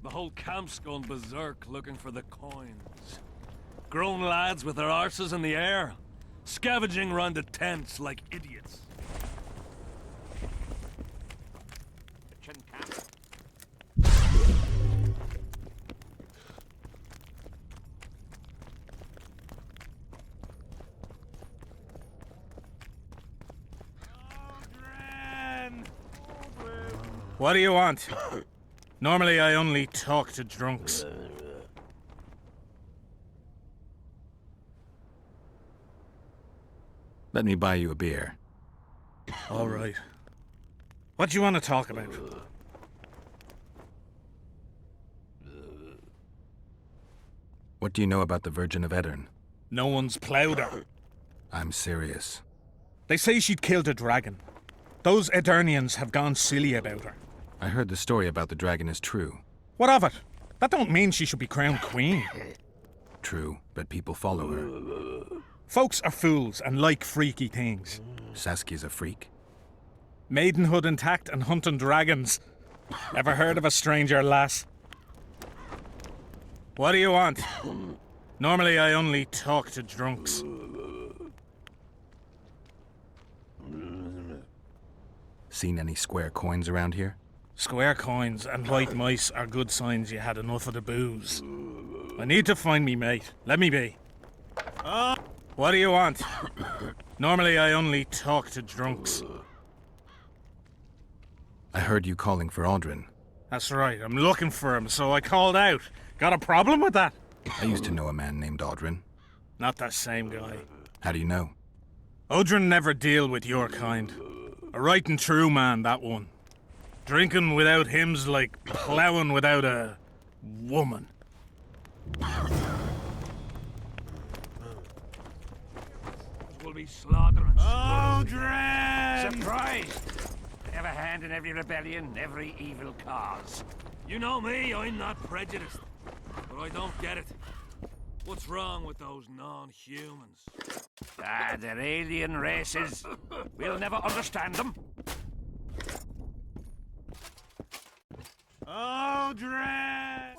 The whole camp's gone berserk looking for the coins. Grown lads with their arses in the air, scavenging round the tents like idiots. What do you want? Normally I only talk to drunks. Let me buy you a beer. All right. What do you want to talk about? What do you know about the Virgin of Edirn? No one's ploughed her. I'm serious. They say she'd killed a dragon. Those Edirnians have gone silly about her. I heard the story about the dragon is true. What of it? That don't mean she should be crowned queen. True, but people follow her. Folks are fools and like freaky things. Saskia's a freak. Maidenhood intact and hunting dragons. Ever heard of a stranger lass? What do you want? Normally I only talk to drunks. Seen any square coins around here? Square coins and white mice are good signs you had enough of the booze. I need to find me mate. Let me be. What do you want? Normally I only talk to drunks. I heard you calling for Audrin. That's right, I'm looking for him, so I called out. Got a problem with that? I used to know a man named Audrin. Not that same guy. How do you know? Audrin never deal with your kind. A right and true man, that one. Drinking without him's like ploughing without a woman. We'll be slaughtering. Audrin! Surprised! They have a hand in every rebellion, every evil cause. You know me, I'm not prejudiced. But I don't get it. What's wrong with those non-humans? They're alien races. We'll never understand them. Audrin!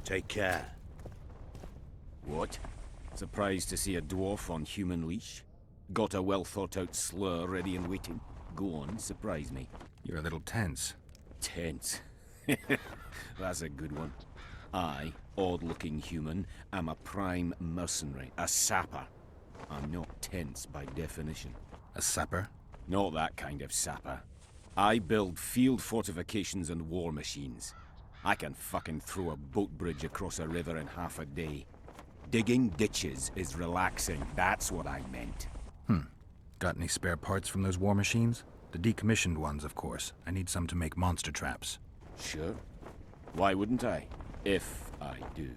Take care. What? Surprised to see a dwarf on human leash? Got a well-thought-out slur ready and waiting? Go on, surprise me. You're a little tense. Tense. That's a good one. I, odd-looking human, am a prime mercenary, a sapper. I'm not tense by definition. A sapper? Not that kind of sapper. I build field fortifications and war machines. I can fucking throw a boat bridge across a river in half a day. Digging ditches is relaxing, that's what I meant. Got any spare parts from those war machines? The decommissioned ones, of course. I need some to make monster traps. Sure. Why wouldn't I? If I do.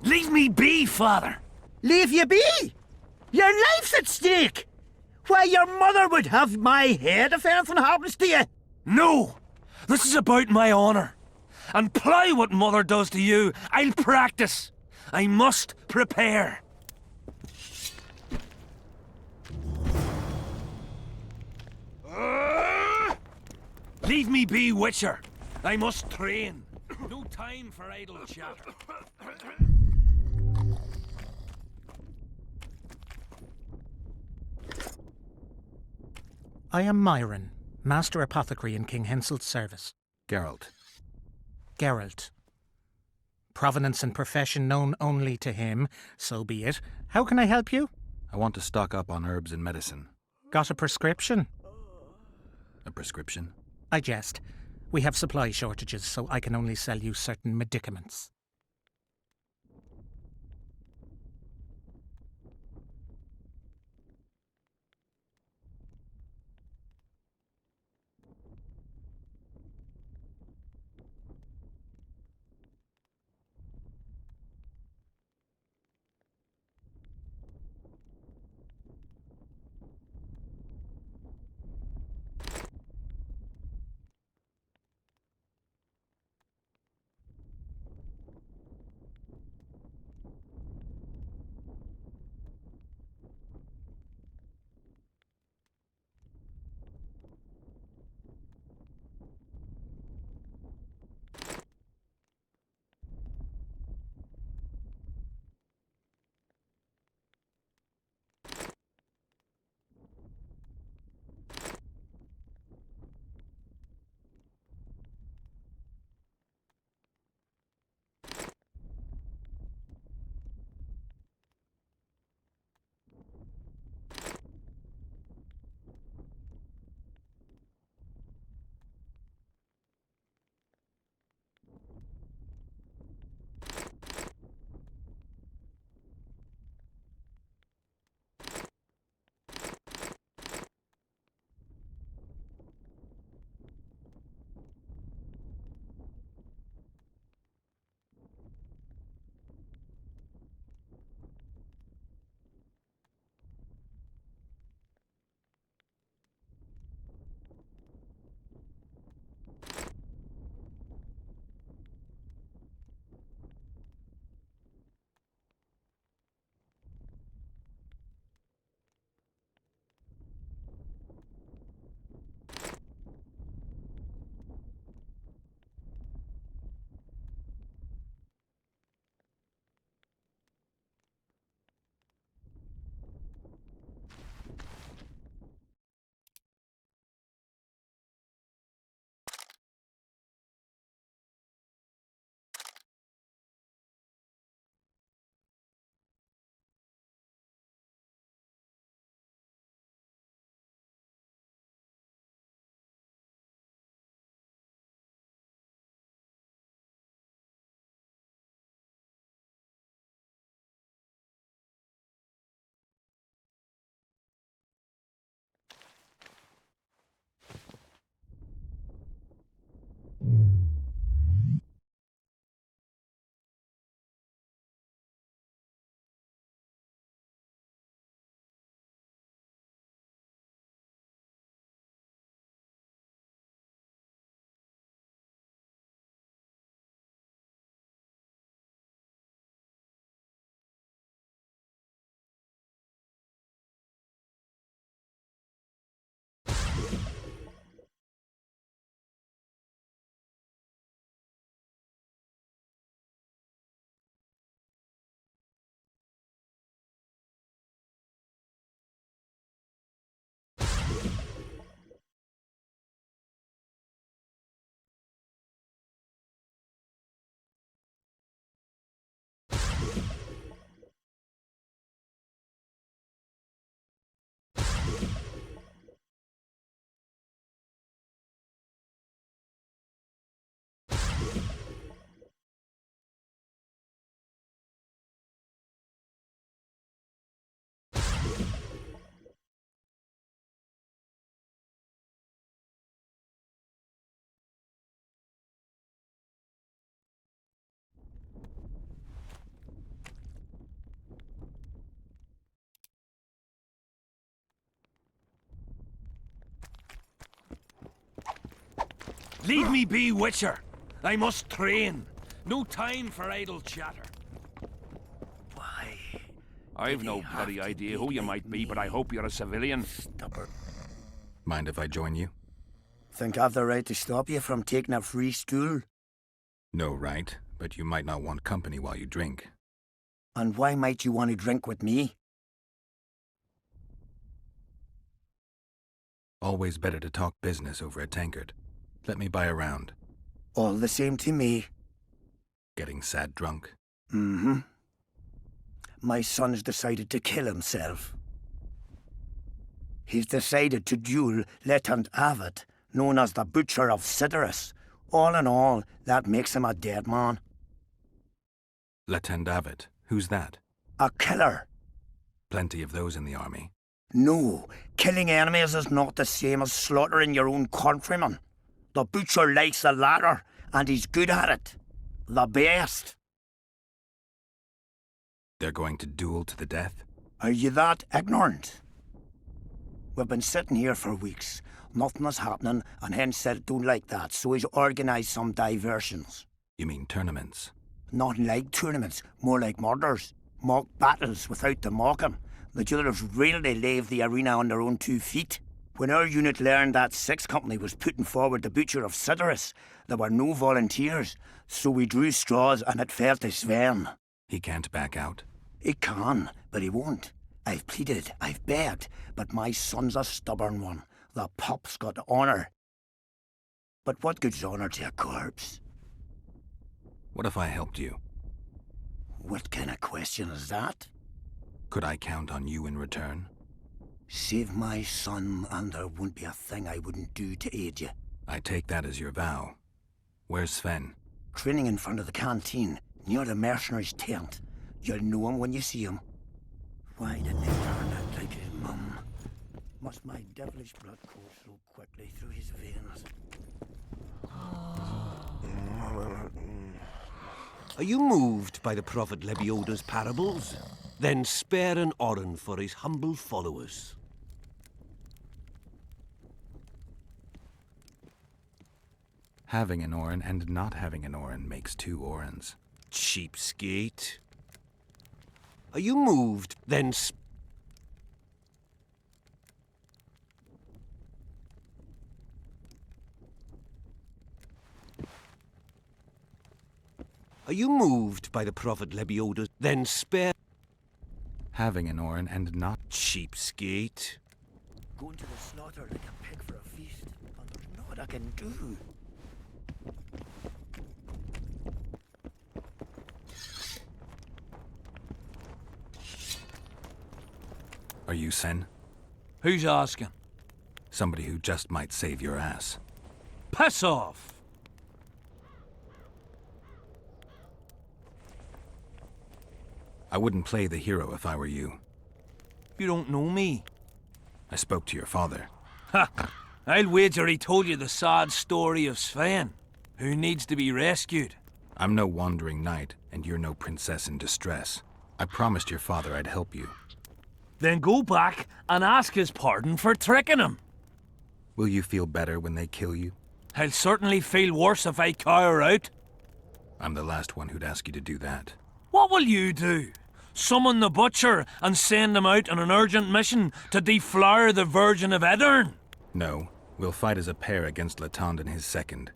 Leave me be, father. Leave you be? Your life's at stake. Why, your mother would have my head if anything happens to you. No! This is about my honor. And plough what mother does to you, I'll practice. I must prepare. Leave me be, Witcher. I must train. No time for idle chatter. I am Myron, Master Apothecary in King Hensel's service. Geralt. Geralt. Provenance and profession known only to him, so be it. How can I help you? I want to stock up on herbs and medicine. Got a prescription? A prescription? I jest. We have supply shortages, so I can only sell you certain medicaments. Leave me be, Witcher. I must train. No time for idle chatter. Why? I've no bloody idea who you might be, but I hope you're a civilian. Stubborn. Mind if I join you? Think I've the right to stop you from taking a free stool? No, right? But you might not want company while you drink. And why might you want to drink with me? Always better to talk business over a tankard. Let me buy a round. All the same to me. Getting sad drunk. Mm-hmm. My son's decided to kill himself. He's decided to duel Lieutenant Avid, known as the Butcher of Sidorus. All in all, that makes him a dead man. Lieutenant Avid. Who's that? A killer. Plenty of those in the army. No, killing enemies is not the same as slaughtering your own countrymen. The Butcher likes the latter, and he's good at it. The best. They're going to duel to the death? Are you that ignorant? We've been sitting here for weeks. Nothing is happening, and hence said don't like that, so he's organised some diversions. You mean tournaments? Not like tournaments, more like murders. Mock battles without the mocking. The jailers really leave the arena on their own 2 feet. When our unit learned that 6th Company was putting forward the Butcher of Sidorus, there were no volunteers, so we drew straws and it fell to Sven. He can't back out? He can, but he won't. I've pleaded, I've begged, but my son's a stubborn one. The pup's got honour. But what good's honour to a corpse? What if I helped you? What kind of question is that? Could I count on you in return? Save my son, and there won't be a thing I wouldn't do to aid you. I take that as your vow. Where's Sven? Training in front of the canteen, near the mercenaries' tent. You'll know him when you see him. Why didn't he turn out like his mum? Must my devilish blood course so quickly through his veins? Are you moved by the prophet Lebioda's parables? Then spare an oren for his humble followers. Having an oren and not having an oren makes 2 orens. Cheapskate. Are you moved? Then Are you moved by the prophet Lebioda? Then spare... Having an oren and not... Cheapskate. Going to the slaughter like a pig for a feast, and there's naught I can do. Are you Sen? Who's asking? Somebody who just might save your ass. Piss off! I wouldn't play the hero if I were you. You don't know me. I spoke to your father. Ha! I'll wager he told you the sad story of Sven, who needs to be rescued. I'm no wandering knight, and you're no princess in distress. I promised your father I'd help you. Then go back and ask his pardon for tricking him. Will you feel better when they kill you? I'll certainly feel worse if I cower out. I'm the last one who'd ask you to do that. What will you do? Summon the Butcher and send him out on an urgent mission to deflower the Virgin of Edern? No, we'll fight as a pair against Latond and his second.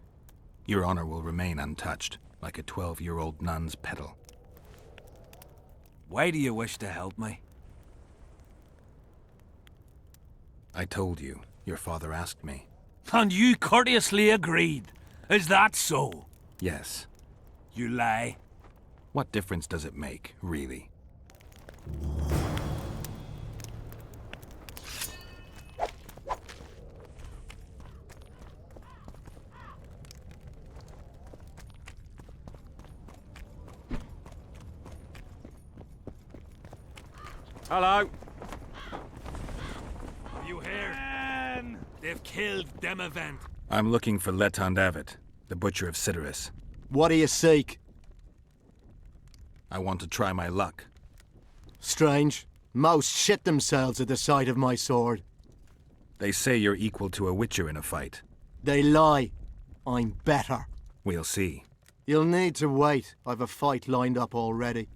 Your honor will remain untouched, like a 12-year-old nun's petal. Why do you wish to help me? I told you. Your father asked me. And you courteously agreed. Is that so? Yes. You lie. What difference does it make, really? Hello. Are you here? They've killed Demavent. I'm looking for Letond Avid, the Butcher of Sidorus. What do you seek? I want to try my luck. Strange. Most shit themselves at the sight of my sword. They say you're equal to a Witcher in a fight. They lie. I'm better. We'll see. You'll need to wait. I've a fight lined up already.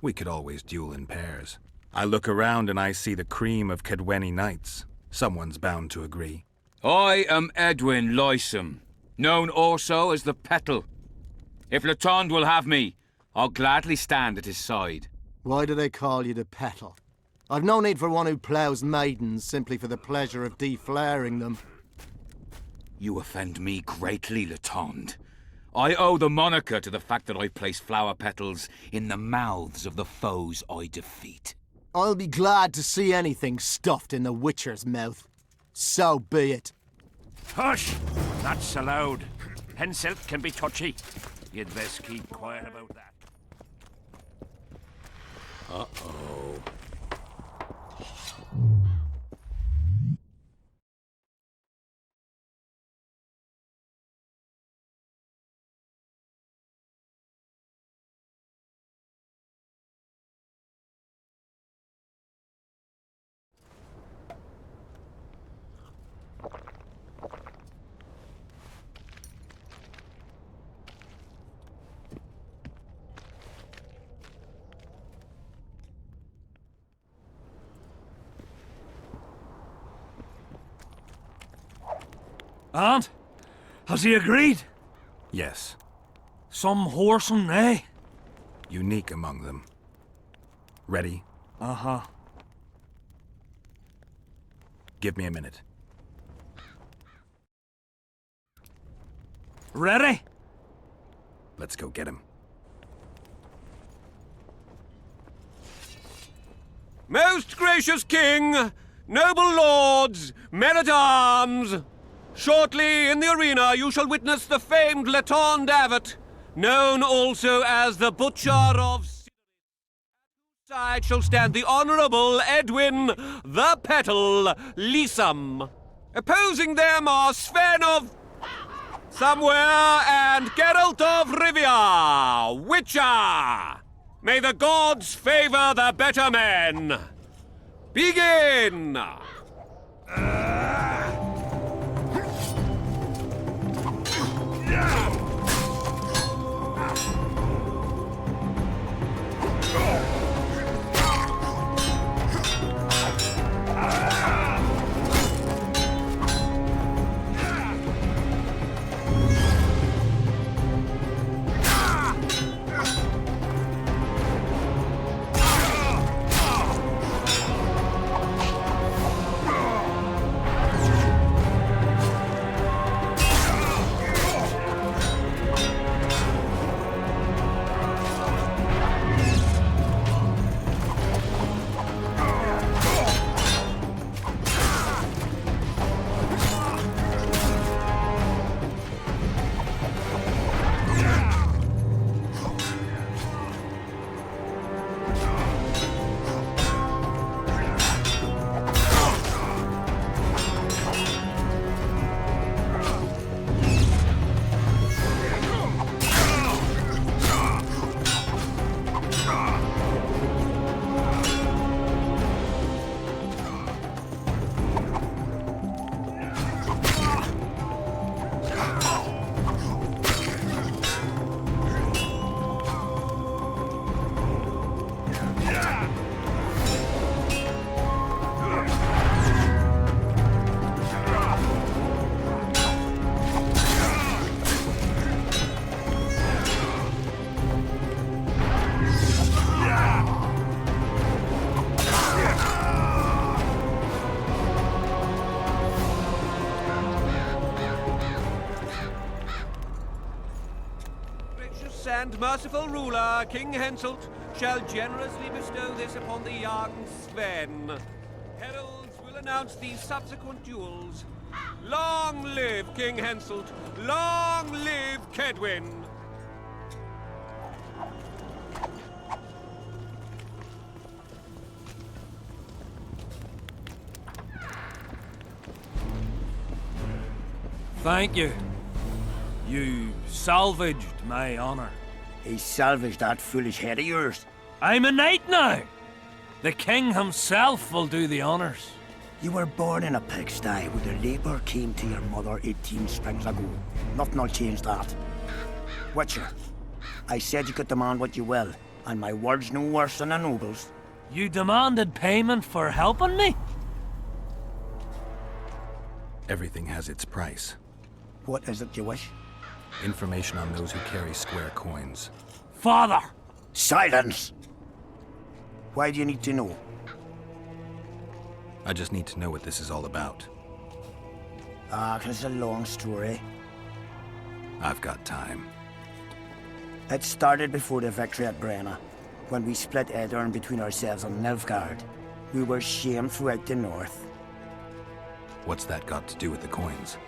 We could always duel in pairs. I look around and I see the cream of Cadwenny knights. Someone's bound to agree. I am Edwin Lysam, known also as the Petal. If Latond will have me, I'll gladly stand at his side. Why do they call you the Petal? I've no need for one who ploughs maidens simply for the pleasure of deflaring them. You offend me greatly, Latond. I owe the moniker to the fact that I place flower petals in the mouths of the foes I defeat. I'll be glad to see anything stuffed in the Witcher's mouth. So be it. Hush! That's allowed. Henselt can be touchy. You'd best keep quiet about that. Uh-oh. Aunt, has he agreed? Yes. Some whoreson, eh? Unique among them. Ready? Uh-huh. Give me a minute. Ready? Let's go get him. Most gracious king, noble lords, men-at-arms! Shortly in the arena you shall witness the famed Latond Abbot, known also as the Butcher of Sinners. At whose side shall stand the Honourable Edwin the Petal Lysam. Opposing them are Sven of Somewhere and Geralt of Rivia, Witcher. May the gods favour the better men. Begin! And merciful ruler, King Henselt, shall generously bestow this upon the young Sven. Heralds will announce these subsequent duels. Long live King Henselt! Long live Kedwin! Thank you. You salvaged my honor. He salvaged that foolish head of yours. I'm a knight now. The king himself will do the honors. You were born in a pigsty where the labour came to your mother 18 springs ago. Nothing'll change that. Witcher, I said you could demand what you will, and my word's no worse than a noble's. You demanded payment for helping me? Everything has its price. What is it you wish? Information on those who carry square coins. Father! Silence! Why do you need to know? I just need to know what this is all about. It's a long story. I've got time. It started before the victory at Brenna, when we split Edirn between ourselves and Nilfgaard. We were shamed throughout the north. What's that got to do with the coins?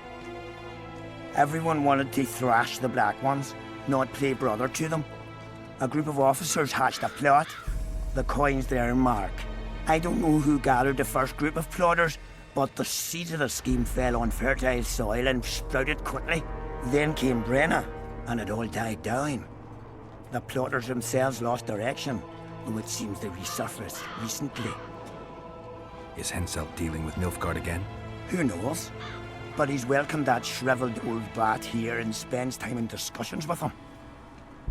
Everyone wanted to thrash the Black Ones, not play brother to them. A group of officers hatched a plot. The coins their mark. I don't know who gathered the first group of plotters, but the seeds of the scheme fell on fertile soil and sprouted quickly. Then came Brenna, and it all died down. The plotters themselves lost direction, though it seems they resurfaced recently. Is Henselt dealing with Nilfgaard again? Who knows? But he's welcomed that shriveled old bat here and spends time in discussions with him.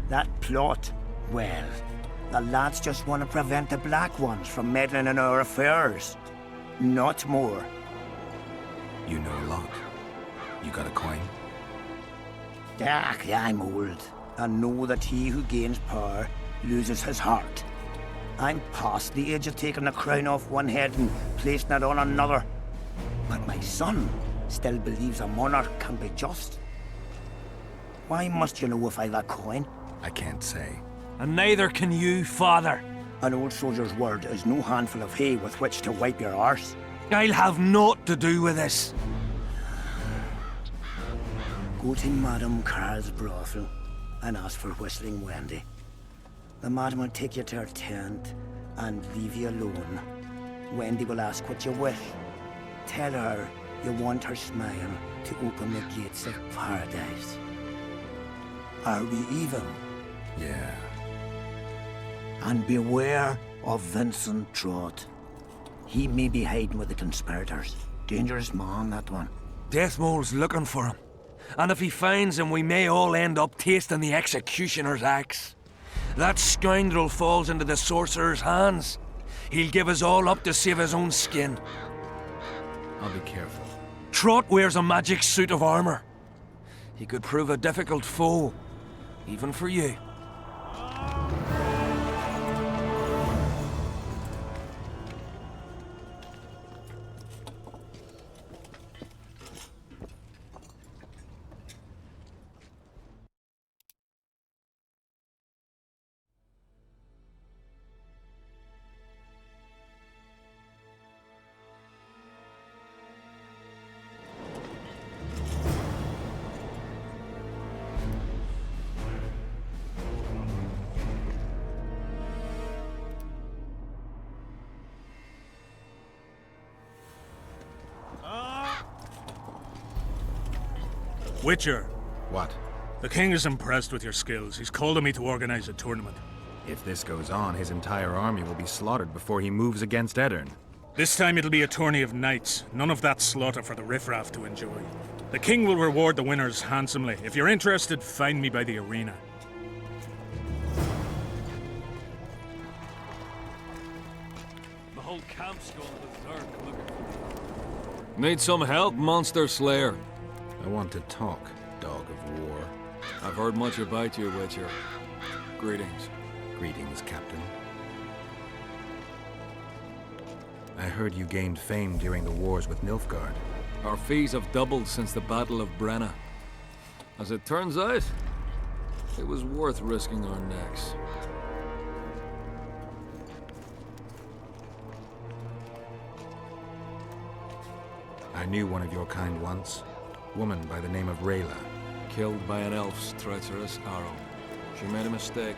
That plot, well, the lads just want to prevent the Black Ones from meddling in our affairs. Not more. You know a lot. You got a coin? I'm old, and know that he who gains power loses his heart. I'm past the age of taking the crown off one head and placing it on another. But my son still believes a monarch can be just. Why must you know if I've a coin? I can't say. And neither can you, Father. An old soldier's word is no handful of hay with which to wipe your arse. I'll have naught to do with this. Go to Madame Carl's brothel and ask for Whistling Wendy. The madam will take you to her tent and leave you alone. Wendy will ask what you wish. Tell her you want her smile to open the gates of paradise. Are we even? Yeah. And beware of Vincent Trott. He may be hiding with the conspirators. Dangerous man, that one. Deathmole's looking for him. And if he finds him, we may all end up tasting the executioner's axe. That scoundrel falls into the sorcerer's hands. He'll give us all up to save his own skin. I'll be careful. Trott wears a magic suit of armor. He could prove a difficult foe, even for you. Witcher. What? The king is impressed with your skills. He's called on me to organize a tournament. If this goes on, his entire army will be slaughtered before he moves against Edirn. This time it'll be a tourney of knights. None of that slaughter for the riffraff to enjoy. The king will reward the winners handsomely. If you're interested, find me by the arena. The whole camp's gone berserk looking for me. Need some help, Monster Slayer? I want to talk, dog of war. I've heard much about you, Witcher. Greetings. Greetings, Captain. I heard you gained fame during the wars with Nilfgaard. Our fees have doubled since the Battle of Brenna. As it turns out, it was worth risking our necks. I knew one of your kind once. Woman by the name of Rayla. Killed by an elf's treacherous arrow. She made a mistake.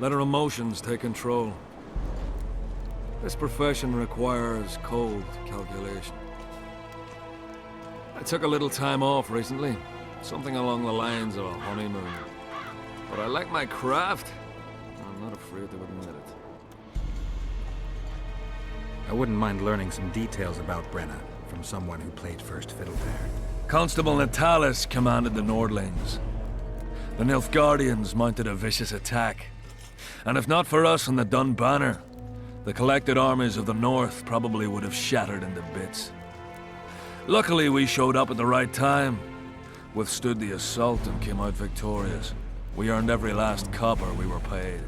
Let her emotions take control. This profession requires cold calculation. I took a little time off recently. Something along the lines of a honeymoon. But I like my craft. I'm not afraid to admit it. I wouldn't mind learning some details about Brenna from someone who played first fiddle there. Constable Natalis commanded the Nordlings. The Nilfgaardians mounted a vicious attack. And if not for us and the Dun Banner, the collected armies of the North probably would have shattered into bits. Luckily, we showed up at the right time, withstood the assault and came out victorious. We earned every last copper we were paid.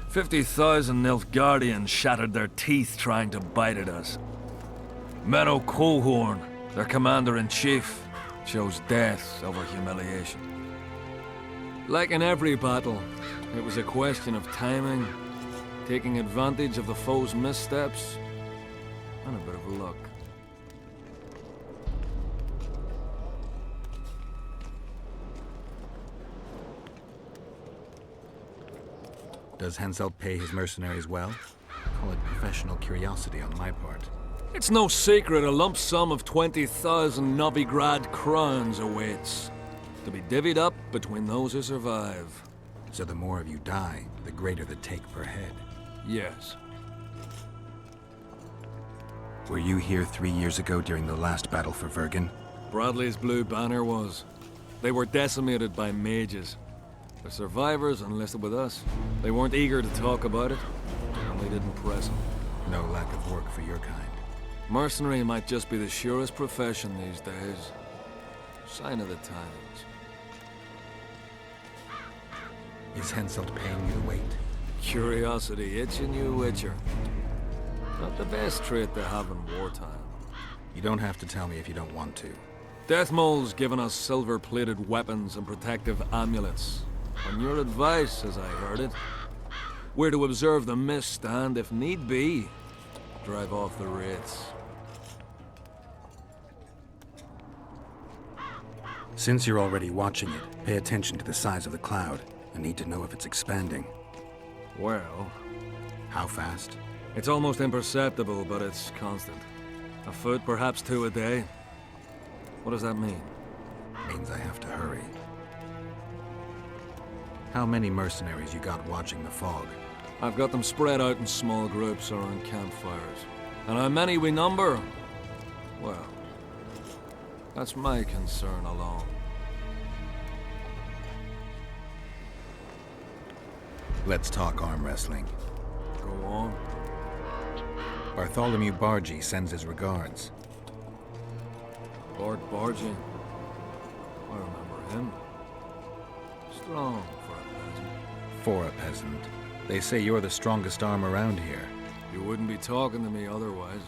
50,000 Nilfgaardians shattered their teeth trying to bite at us. Menno Cohorn, their commander-in-chief, chose death over humiliation. Like in every battle, it was a question of timing, taking advantage of the foe's missteps, and a bit of luck. Does Henselt pay his mercenaries well? Call it professional curiosity on my part. It's no secret a lump sum of 20,000 Novigrad crowns awaits, to be divvied up between those who survive. So the more of you die, the greater the take per head. Yes. Were you here 3 years ago during the last battle for Vergen? Bradley's Blue Banner was. They were decimated by mages. The survivors enlisted with us. They weren't eager to talk about it, and we didn't press them. No lack of work for your kind. Mercenary might just be the surest profession these days. Sign of the times. Is Henselt paying you the weight? Curiosity itching you, Witcher. Not the best trait to have in wartime. You don't have to tell me if you don't want to. Deathmole's given us silver-plated weapons and protective amulets. On your advice, as I heard it, we're to observe the mist and, if need be, drive off the wraiths. Since you're already watching it, pay attention to the size of the cloud. I need to know if it's expanding. Well, how fast? It's almost imperceptible, but it's constant. A foot, perhaps 2 a day. What does that mean? Means I have to hurry. How many mercenaries you got watching the fog? I've got them spread out in small groups around campfires. And how many we number? Well, that's my concern alone. Let's talk arm wrestling. Go on. Bartholomew Bargy sends his regards. Lord Bargy. I remember him. Strong for a peasant. For a peasant. They say you're the strongest arm around here. You wouldn't be talking to me otherwise.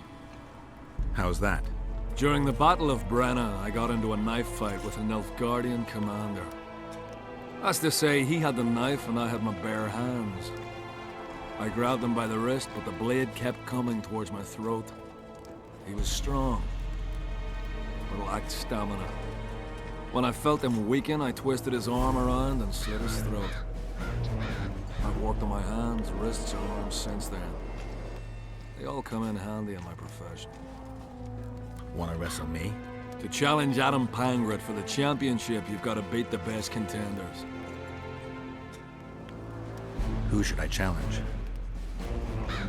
How's that? During the Battle of Brenna, I got into a knife fight with a Nilfgaardian commander. That's to say, he had the knife and I had my bare hands. I grabbed him by the wrist, but the blade kept coming towards my throat. He was strong, but lacked stamina. When I felt him weaken, I twisted his arm around and slit his throat. I've worked on my hands, wrists, and arms since then. They all come in handy in my profession. Wanna wrestle me? To challenge Adam Pangret for the championship, you've got to beat the best contenders. Who should I challenge?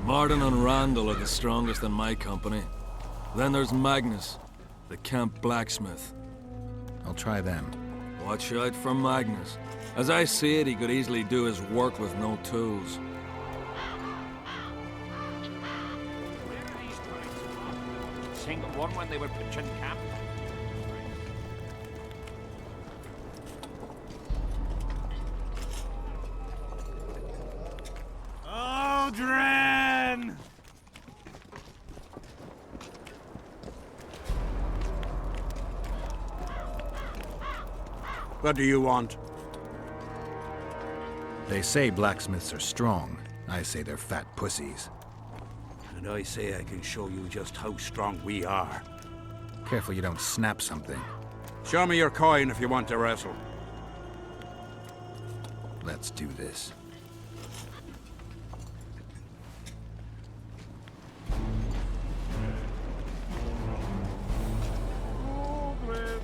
Martin and Randall are the strongest in my company. Then there's Magnus, the camp blacksmith. I'll try them. Watch out for Magnus. As I see it, he could easily do his work with no tools. Single one when they were pitching camp. Aldrin! What do you want? They say blacksmiths are strong. I say they're fat pussies. And I say I can show you just how strong we are. Careful you don't snap something. Show me your coin if you want to wrestle. Let's do this. Aldrin,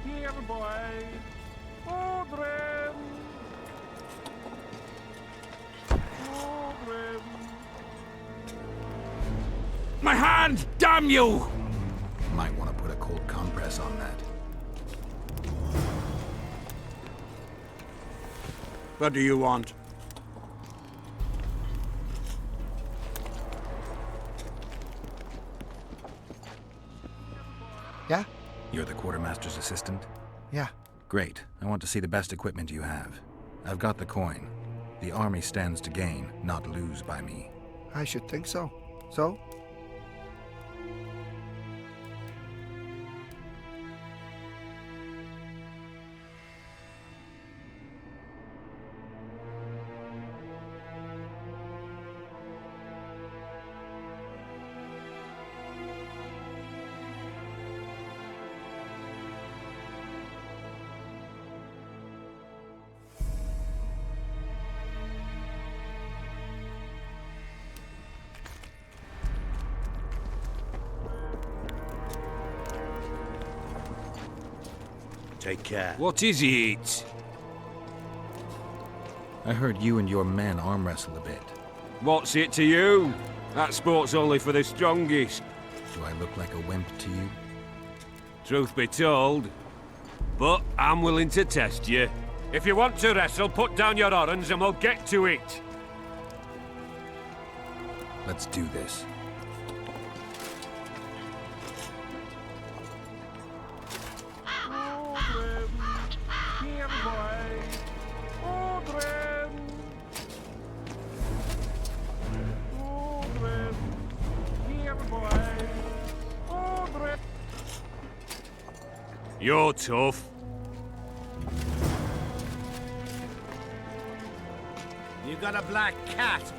here boy. Aldrin. Aldrin. hand, damn you! Might want to put a cold compress on that. What do you want? Yeah? You're the quartermaster's assistant? Yeah. Great. I want to see the best equipment you have. I've got the coin. The army stands to gain, not lose by me. I should think so. So? Take care. What is it? I heard you and your men arm wrestle a bit. What's it to you? That sport's only for the strongest. Do I look like a wimp to you? Truth be told. But I'm willing to test you. If you want to wrestle, put down your orange and we'll get to it. Let's do this. You're tough. You got a black cat?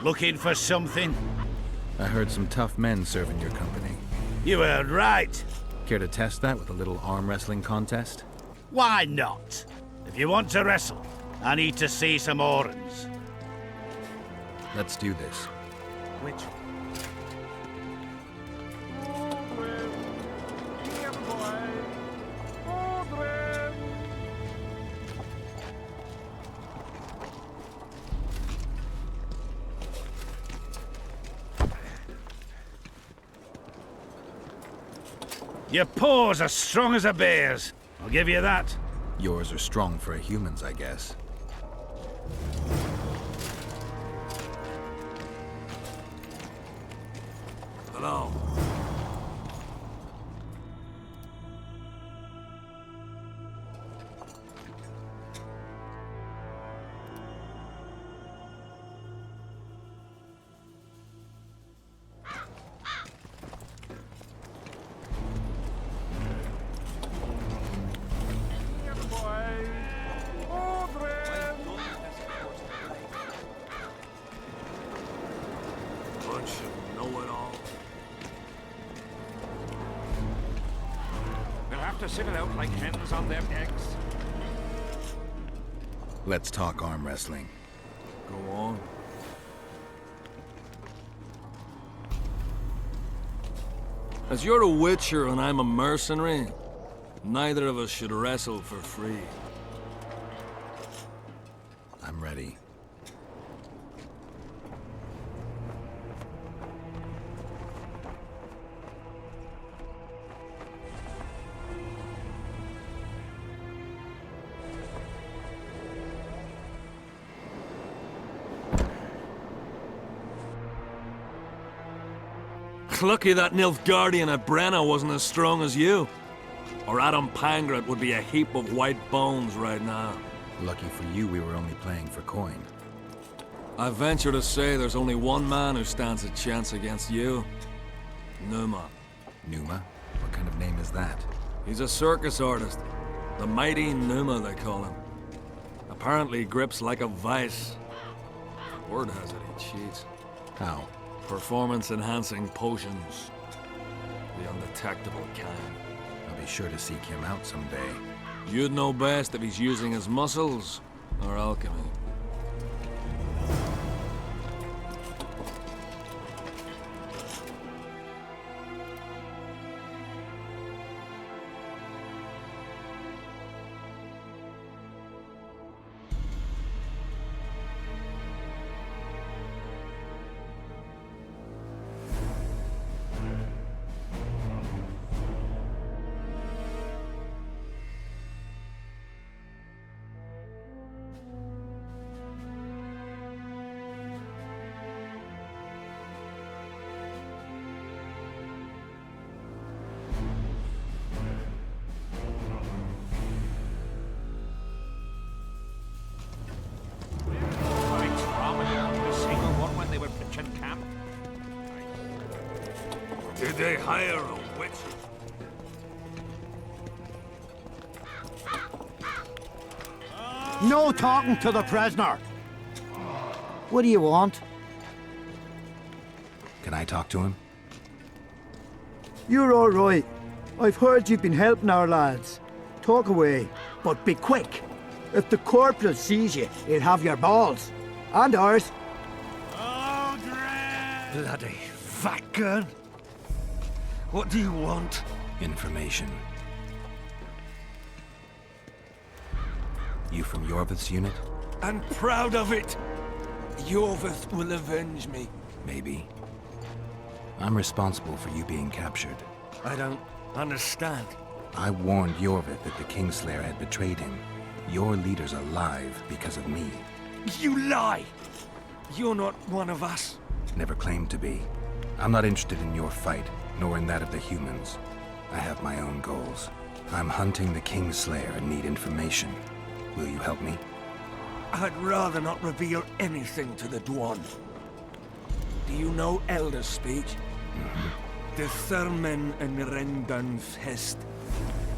Looking for something? I heard some tough men serve in your company. You heard right. Care to test that with a little arm wrestling contest? Why not? If you want to wrestle, I need to see some horns. Let's do this. Which? Your paws are strong as a bear's. I'll give you that. Yours are strong for a human's, I guess. Hello. Bunch of know-it-all. We'll have to sit it out like hens on their eggs. Let's talk arm wrestling. Go on. As you're a witcher and I'm a mercenary, neither of us should wrestle for free. I'm ready. Lucky that Nilfgaardian at Brenna wasn't as strong as you. Or Adam Pangrat would be a heap of white bones right now. Lucky for you, we were only playing for coin. I venture to say there's only one man who stands a chance against you. Numa. Numa? What kind of name is that? He's a circus artist. The mighty Numa, they call him. Apparently grips like a vice. Word has it he cheats. How? Performance-enhancing potions. The undetectable kind. I'll be sure to seek him out someday. You'd know best if he's using his muscles or alchemy. They hire a witch. No talking to the prisoner. What do you want? Can I talk to him? You're all right. I've heard you've been helping our lads. Talk away, but be quick. If the corporal sees you, he'll have your balls. And ours. Bloody vacuum. What do you want? Information. You from Yorvith's unit? I'm proud of it. Yorvith will avenge me. Maybe. I'm responsible for you being captured. I don't understand. I warned Yorvith that the Kingslayer had betrayed him. Your leader's alive because of me. You lie! You're not one of us. Never claimed to be. I'm not interested in your fight, nor in that of the humans. I have my own goals. I'm hunting the Kingslayer and need information. Will you help me? I'd rather not reveal anything to the Dwan. Do you know Elder speech? De sermen en rendans hest.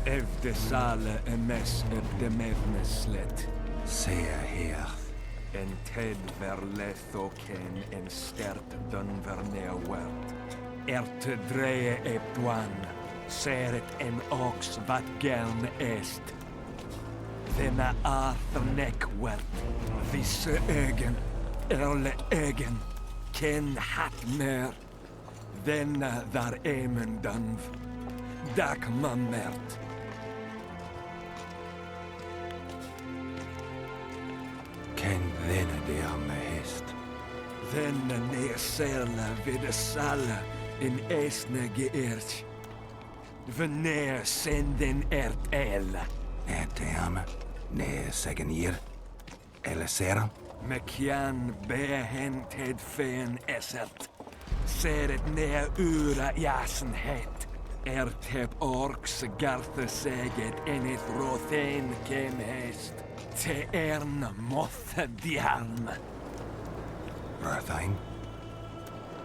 Ev de sale emes eb de mevnes slet. Sea her. En ted verletho ken en stert dun vernea wert. Erte dreie eb Dwan. Seret en ox wat gern est. Denna Arthur nek wert. Visse ögen. Erle ögen. Ken hat mer. Denna dar emen dunv. Dak mammert. Ken denna de amme hest. Denna ner serla vid salla in esne geert. Vener senden ert ella. Erte amme. Ne segen hier. Eller seran. Mekian behent het fen essert. Seret ner ura jasen het. Ertep orks garthe seget enith rothen kem hest. Te ern mothe diarm. Rathain.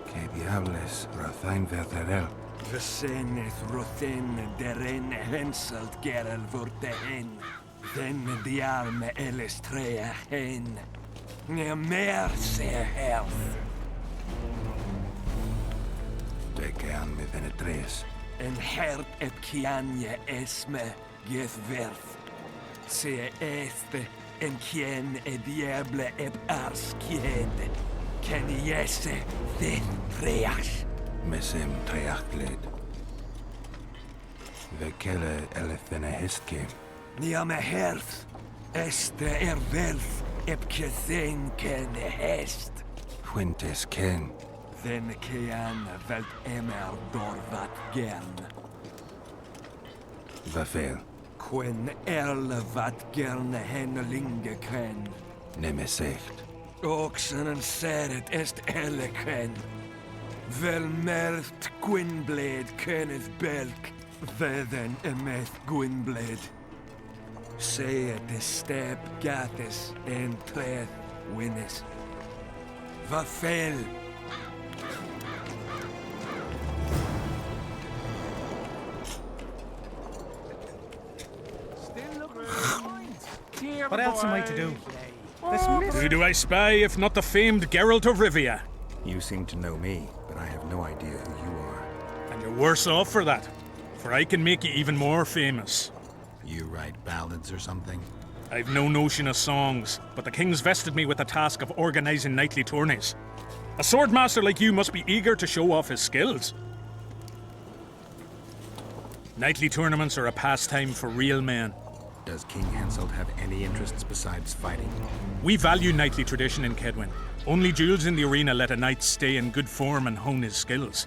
Que diables Rathain verderel. Veseneth rothen deren henselt gerel vorte hen. Den diarme elestrea hen. Ne mer se herf. Bekean me venetres. En hert eb kianje esme geth verf. Se este en kien e diable eb ars kied. Ken jesse den treas. Mesem treachled. Vekele elefene hestke. Niame herf. Este verf eb kethen ken hest. Fuentes ken. Den kean velt emer dorvat gern. Vafel. Quen erle vat gern hennelinge ken. Nemesecht. Oxen en seret est elle ken. Vel melft Gwynblade kenneth belk. Vedden emeth Gwynblade. Seet de step gatis en treth winnes. Vafel. What else am I to do? Who do I spy if not the famed Geralt of Rivia? You seem to know me, but I have no idea who you are. And you're worse off for that, for I can make you even more famous. You write ballads or something? I've no notion of songs, but the king's vested me with the task of organizing nightly tourneys. A swordmaster like you must be eager to show off his skills. Nightly tournaments are a pastime for real men. Does King Henselt have any interests besides fighting? We value knightly tradition in Kedwin. Only duels in the arena let a knight stay in good form and hone his skills.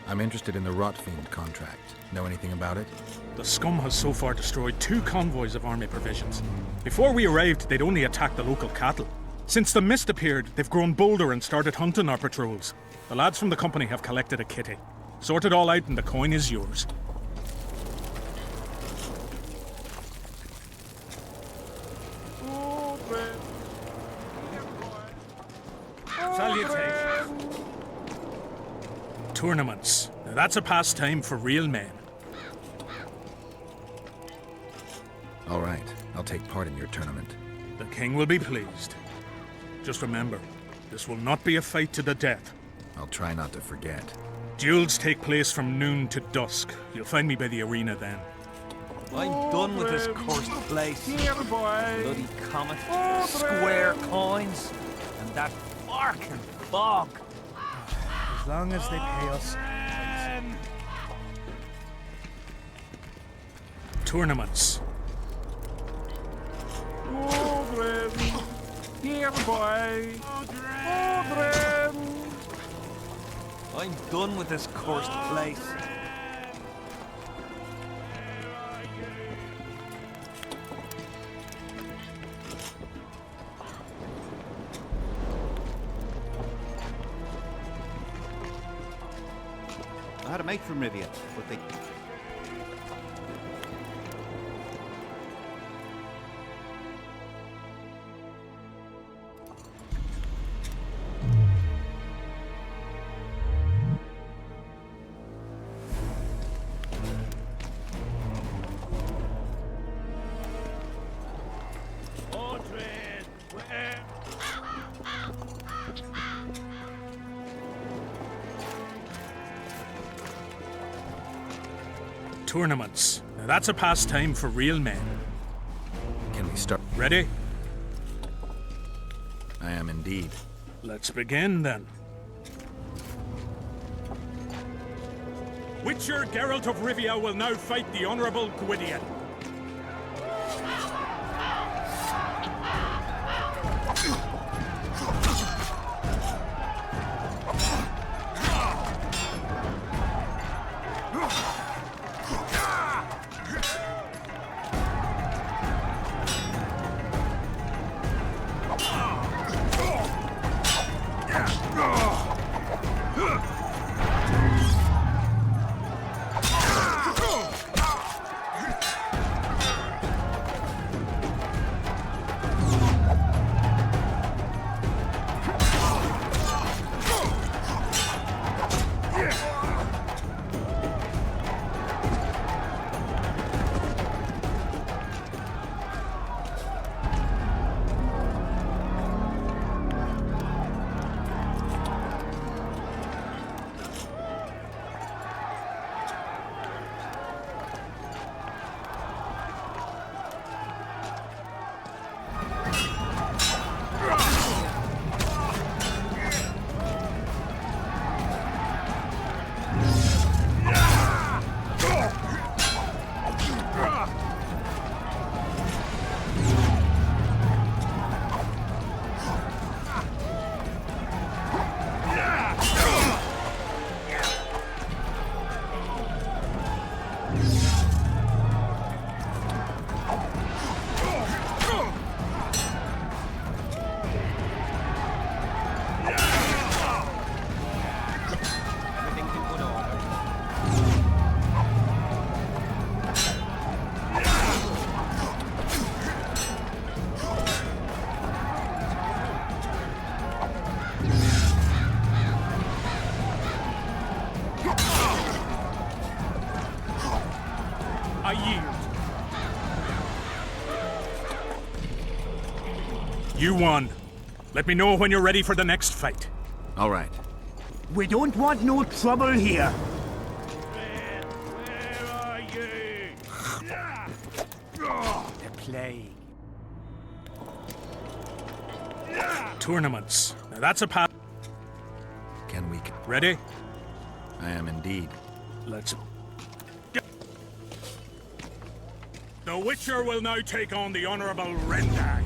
I'm interested in the Rotfiend contract. Know anything about it? The scum has so far destroyed 2 convoys of army provisions. Before we arrived, they'd only attacked the local cattle. Since the mist appeared, they've grown bolder and started hunting our patrols. The lads from the company have collected a kitty. Sort it all out and the coin is yours. Salutations. Tournaments. Now that's a pastime for real men. All right, I'll take part in your tournament. The king will be pleased. Just remember, this will not be a fight to the death. I'll try not to forget. Duels take place from noon to dusk. You'll find me by the arena then. I'm done with this cursed place. Here, boy. Bloody comet, square coins, and that fucking fog. As long as they pay us. Tournaments. Here, boy. I'm done with this cursed place. I had a mate from Rivia, but they... Tournaments. Now that's a pastime for real men. Can we start? Ready? I am indeed. Let's begin then. Witcher Geralt of Rivia will now fight the Honourable Gwydion. I yield. You won. Let me know when you're ready for the next fight. All right. We don't want no trouble here. Where are you? The plague. Tournaments. Now that's a path. Can we... Ready? I am indeed. Let's... The Witcher will now take on the Honourable Rendag.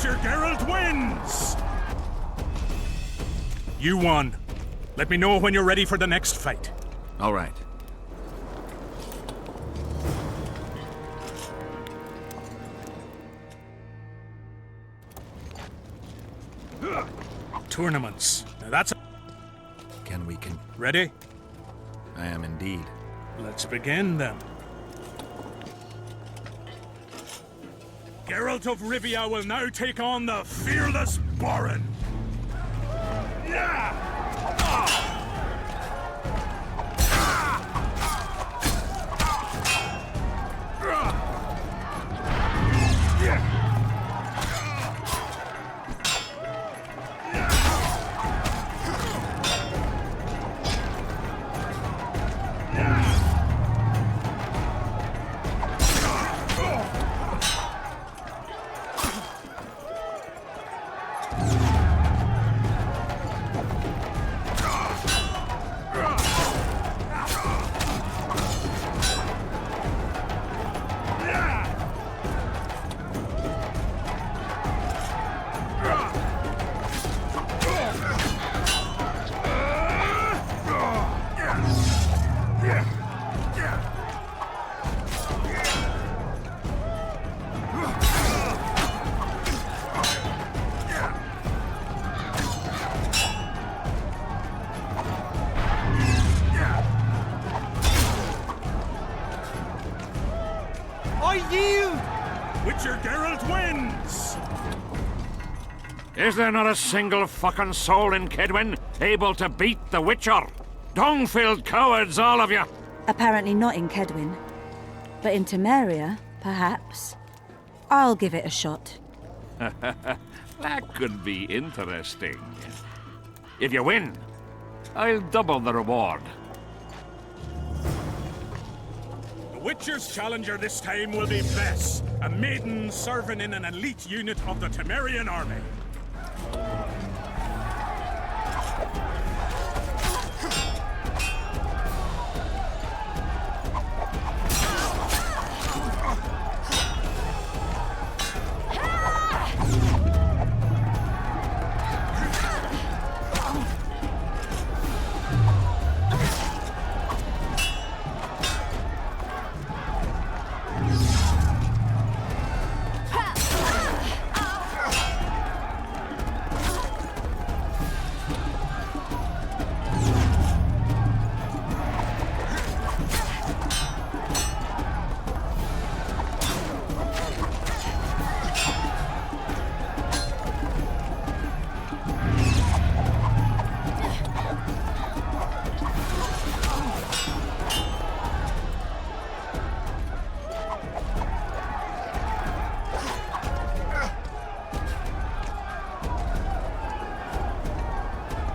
Witcher Geralt wins! You won. Let me know when you're ready for the next fight. All right. Tournaments. Now that's... Can we Ready? I am indeed. Let's begin then. Geralt of Rivia will now take on the fearless Baron. Witcher Geralt wins! Is there not a single fucking soul in Kedwin able to beat the Witcher? Dung-filled cowards, all of you! Apparently not in Kedwin. But in Temeria, perhaps. I'll give it a shot. That could be interesting. If you win, I'll double the reward. The Witcher's challenger this time will be Bess, a maiden serving in an elite unit of the Temerian army.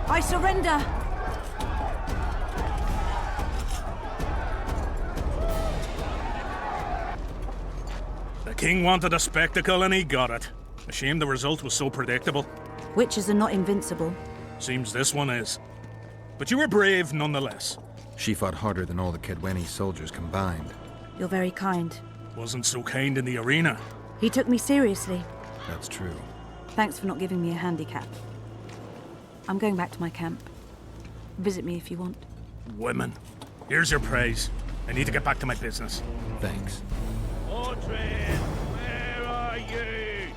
I surrender! The king wanted a spectacle and he got it. A shame the result was so predictable. Witches are not invincible. Seems this one is. But you were brave nonetheless. She fought harder than all the Kedweni soldiers combined. You're very kind. Wasn't so kind in the arena. He took me seriously. That's true. Thanks for not giving me a handicap. I'm going back to my camp. Visit me if you want. Women. Here's your praise. I need to get back to my business. Thanks. Audrey, where are you?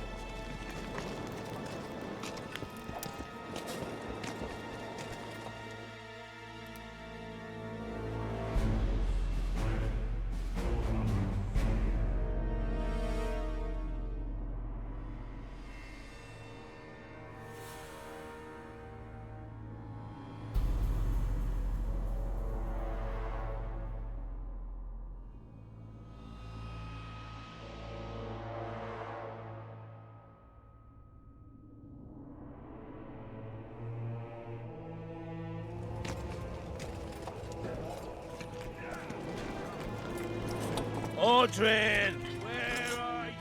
Audrey, where are you?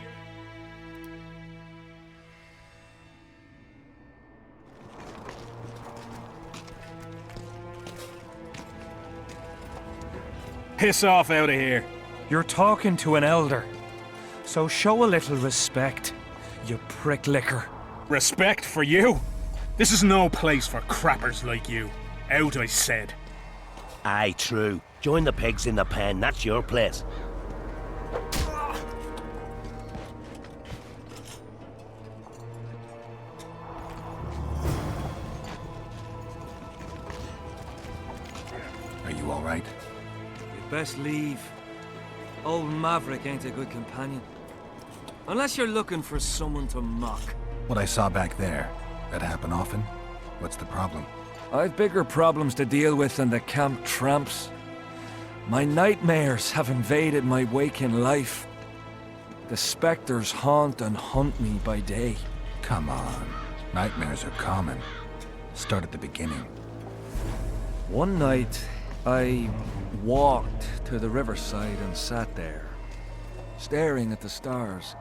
Piss off out of here. You're talking to an elder, so show a little respect. you prick licker. Respect for you? This is no place for crappers like you. Out, I said. Aye, true. Join the pigs in the pen, that's your place. Are you all right? You'd best leave. Old Maverick ain't a good companion. Unless you're looking for someone to mock. What I saw back there, that happen often? What's the problem? I've bigger problems to deal with than the camp tramps. My nightmares have invaded my waking life. The specters haunt and hunt me by day. Come on. Nightmares are common. Start at the beginning. One night, I walked to the riverside and sat there, staring at the stars.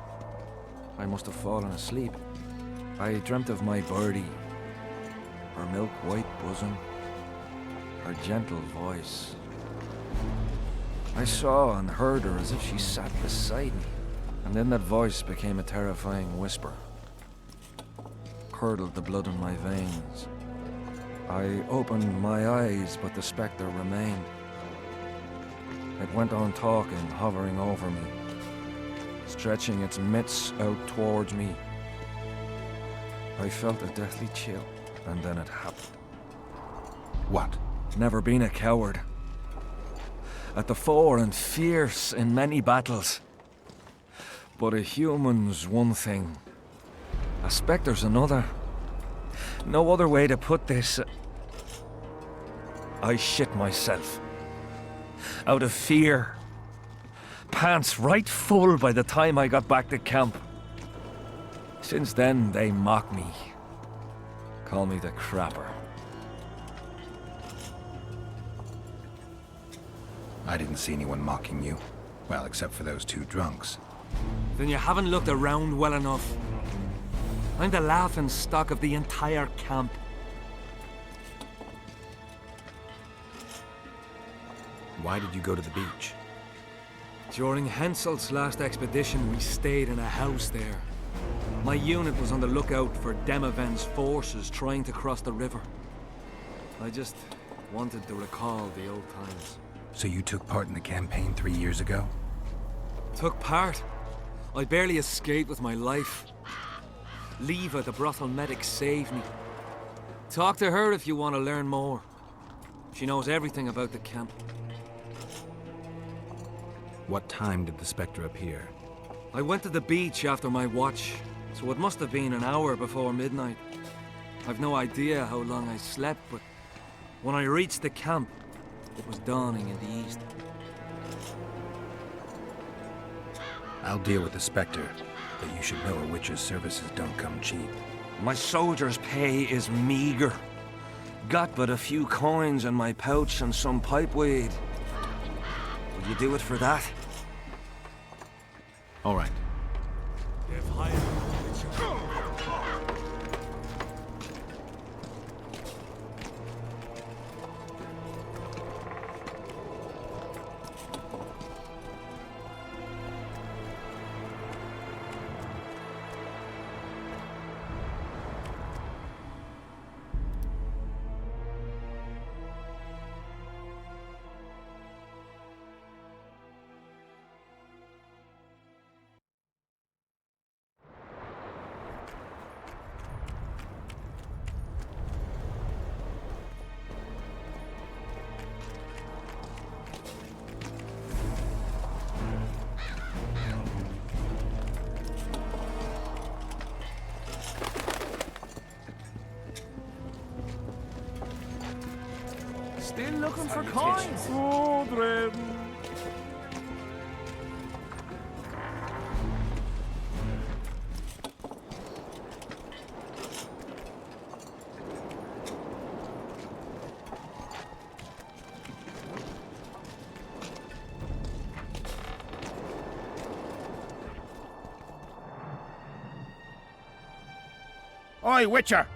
I must have fallen asleep. I dreamt of my birdie, her milk-white bosom, her gentle voice. I saw and heard her as if she sat beside me, and then that voice became a terrifying whisper. Curdled the blood in my veins. I opened my eyes, but the spectre remained. It went on talking, hovering over me, stretching its mitts out towards me. I felt a deathly chill, and then it happened. What? Never been a coward. At the fore and fierce in many battles. But a human's one thing. A spectre's another. No other way to put this. I shit myself. Out of fear. Pants right full by the time I got back to camp. Since then, they mock me. Call me the crapper. I didn't see anyone mocking you. Well, except for those two drunks. Then you haven't looked around well enough. I'm the laughing stock of the entire camp. Why did you go to the beach? During Henselt's last expedition, we stayed in a house there. My unit was on the lookout for Demaven's forces trying to cross the river. I just wanted to recall the old times. So you took part in the campaign 3 years ago? Took part? I barely escaped with my life. Leva, the brothel medic, saved me. Talk to her if you want to learn more. She knows everything about the camp. What time did the Spectre appear? I went to the beach after my watch, so it must have been an hour before midnight. I've no idea how long I slept, but when I reached the camp, it was dawning in the east. I'll deal with the Spectre, but you should know a witch's services don't come cheap. My soldier's pay is meager. Got but a few coins in my pouch and some pipeweed. Will you do it for that? All right. Still looking for coins? Oh, Dren. Oi, Witcher!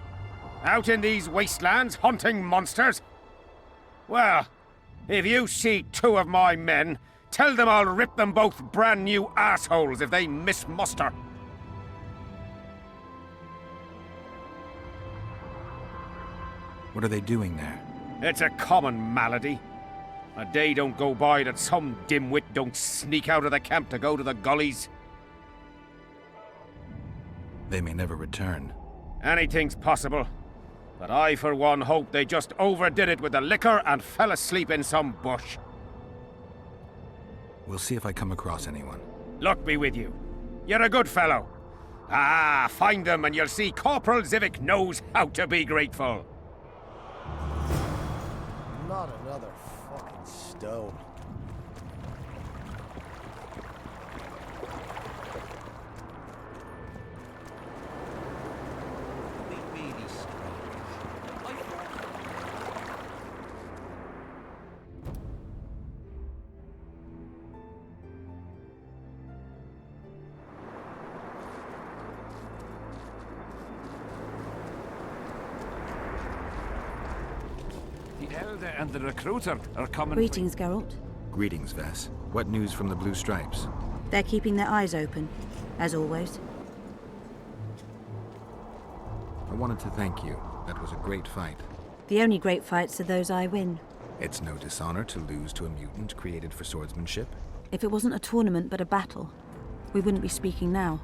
Out in these wastelands hunting monsters? Well, if you see two of my men, tell them I'll rip them both brand new assholes if they miss muster. What are they doing there? It's a common malady. A day don't go by that some dimwit don't sneak out of the camp to go to the gullies. They may never return. Anything's possible. But I, for one, hope they just overdid it with the liquor and fell asleep in some bush. We'll see if I come across anyone. Luck be with you. You're a good fellow. Ah, find them and you'll see Corporal Zivik knows how to be grateful. Not another fucking stone. The Elder and the Recruiter are coming. Greetings, Geralt. Greetings, Vess. What news from the Blue Stripes? They're keeping their eyes open, as always. I wanted to thank you. That was a great fight. The only great fights are those I win. It's no dishonor to lose to a mutant created for swordsmanship. If it wasn't a tournament but a battle, we wouldn't be speaking now.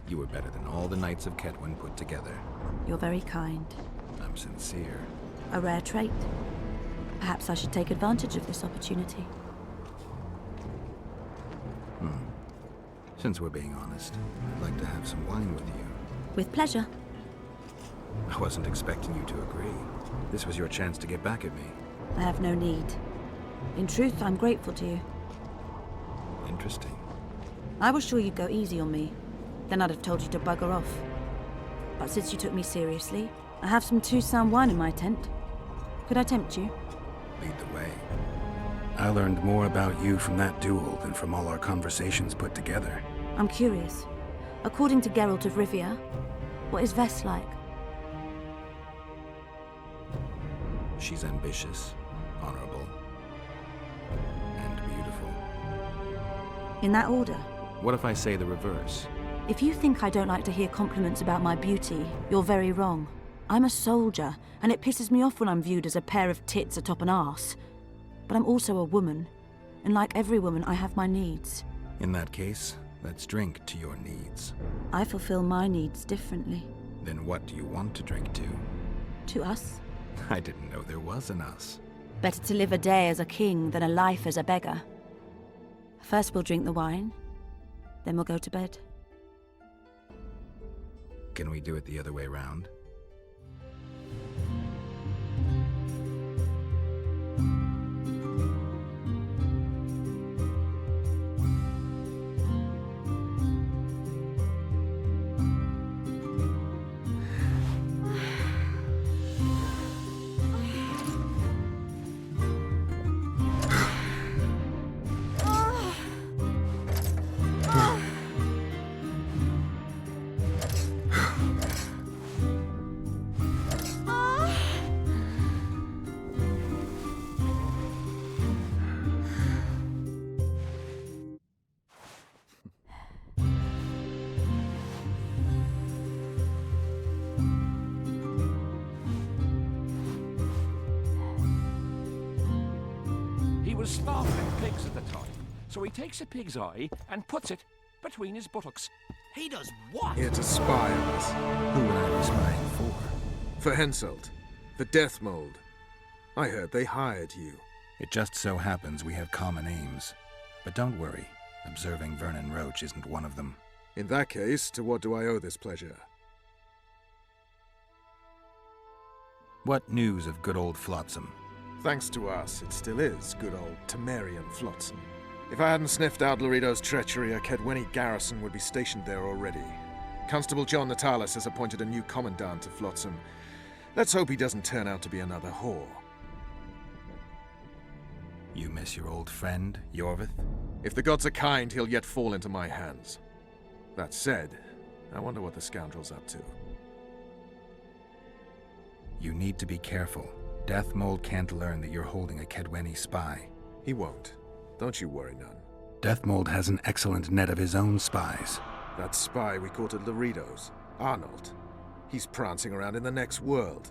You were better than all the Knights of Ketwin put together. You're very kind. I'm sincere. A rare trait. Perhaps I should take advantage of this opportunity. Since we're being honest, I'd like to have some wine with you. With pleasure. I wasn't expecting you to agree. This was your chance to get back at me. I have no need. In truth, I'm grateful to you. Interesting. I was sure you'd go easy on me. Then I'd have told you to bugger off. But since you took me seriously, I have some two-sound wine in my tent. Could I tempt you? Lead the way. I learned more about you from that duel than from all our conversations put together. I'm curious. According to Geralt of Rivia, what is Vess like? She's ambitious, honorable, and beautiful. In that order? What if I say the reverse? If you think I don't like to hear compliments about my beauty, you're very wrong. I'm a soldier, and it pisses me off when I'm viewed as a pair of tits atop an arse. But I'm also a woman, and like every woman, I have my needs. In that case, let's drink to your needs. I fulfill my needs differently. Then what do you want to drink to? To us. I didn't know there was an us. Better to live a day as a king than a life as a beggar. First we'll drink the wine, then we'll go to bed. Can we do it the other way round? Was slaughtering pigs at the time, so he takes a pig's eye and puts it between his buttocks. He does what? Here to spy on us. Who would I be spying for? For Henselt, the Death Mold. I heard they hired you. It just so happens we have common aims. But don't worry, observing Vernon Roach isn't one of them. In that case, to what do I owe this pleasure? What news of good old Flotsam? Thanks to us, it still is good old Temerian Flotsam. If I hadn't sniffed out Laredo's treachery, a Kedweni garrison would be stationed there already. Constable John Natalis has appointed a new commandant to Flotsam. Let's hope he doesn't turn out to be another whore. You miss your old friend, Yorvith? If the gods are kind, he'll yet fall into my hands. That said, I wonder what the scoundrel's up to. You need to be careful. Death Mold can't learn that you're holding a Kedweni spy. He won't. Don't you worry none. Death Mold has an excellent net of his own spies. That spy we caught at Laredo's, Arnold. He's prancing around in the next world.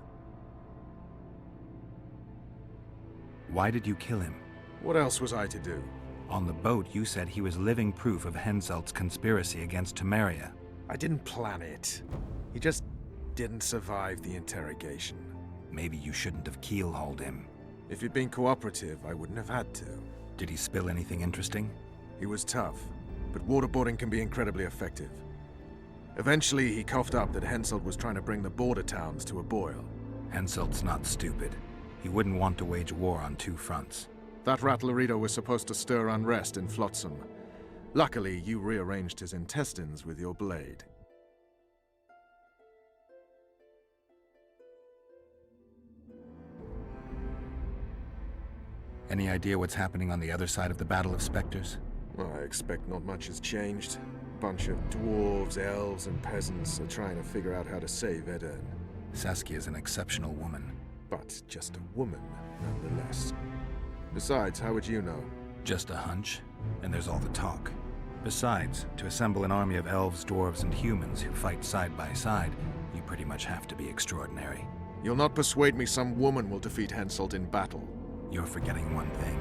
Why did you kill him? What else was I to do? On the boat, you said he was living proof of Henselt's conspiracy against Temeria. I didn't plan it. He just didn't survive the interrogation. Maybe you shouldn't have keel-hauled him. If he'd been cooperative, I wouldn't have had to. Did he spill anything interesting? He was tough, but waterboarding can be incredibly effective. Eventually, he coughed up that Henselt was trying to bring the border towns to a boil. Henselt's not stupid. He wouldn't want to wage war on two fronts. That rat Laredo was supposed to stir unrest in Flotsam. Luckily, you rearranged his intestines with your blade. Any idea what's happening on the other side of the Battle of Spectres? Well, I expect not much has changed. A bunch of dwarves, elves, and peasants are trying to figure out how to save Edirn. Saskia's an exceptional woman. But just a woman, nonetheless. Besides, how would you know? Just a hunch, and there's all the talk. Besides, to assemble an army of elves, dwarves, and humans who fight side by side, you pretty much have to be extraordinary. You'll not persuade me some woman will defeat Henselt in battle. You're forgetting one thing.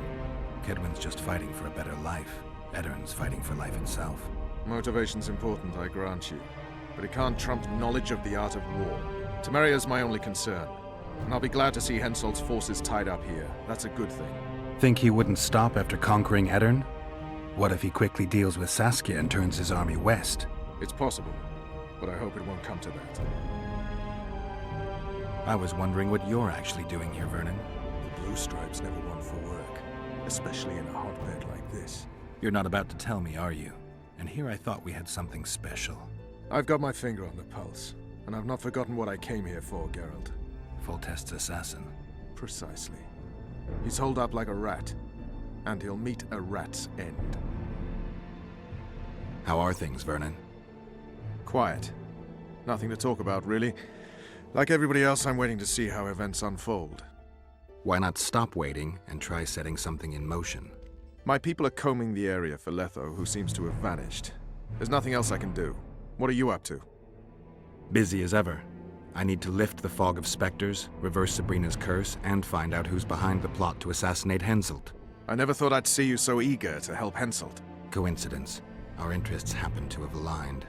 Kedwen's just fighting for a better life. Edirn's fighting for life itself. Motivation's important, I grant you. But it can't trump knowledge of the art of war. Temeria's my only concern. And I'll be glad to see Henselt's forces tied up here. That's a good thing. Think he wouldn't stop after conquering Edirn? What if he quickly deals with Saskia and turns his army west? It's possible, but I hope it won't come to that. I was wondering what you're actually doing here, Vernon. The Blue Stripes never want for work, especially in a hotbed like this. You're not about to tell me, are you? And here I thought we had something special. I've got my finger on the pulse, and I've not forgotten what I came here for, Geralt. Foltest's assassin. Precisely. He's holed up like a rat, and he'll meet a rat's end. How are things, Vernon? Quiet. Nothing to talk about, really. Like everybody else, I'm waiting to see how events unfold. Why not stop waiting and try setting something in motion? My people are combing the area for Letho, who seems to have vanished. There's nothing else I can do. What are you up to? Busy as ever. I need to lift the fog of specters, reverse Sabrina's curse, and find out who's behind the plot to assassinate Henselt. I never thought I'd see you so eager to help Henselt. Coincidence. Our interests happen to have aligned.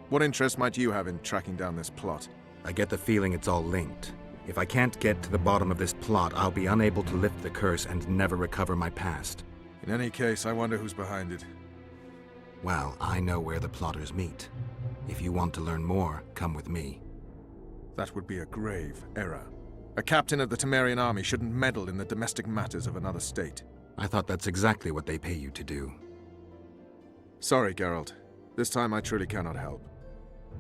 What interest might you have in tracking down this plot? I get the feeling it's all linked. If I can't get to the bottom of this plot, I'll be unable to lift the curse and never recover my past. In any case, I wonder who's behind it. Well, I know where the plotters meet. If you want to learn more, come with me. That would be a grave error. A captain of the Temerian army shouldn't meddle in the domestic matters of another state. I thought that's exactly what they pay you to do. Sorry, Geralt. This time I truly cannot help.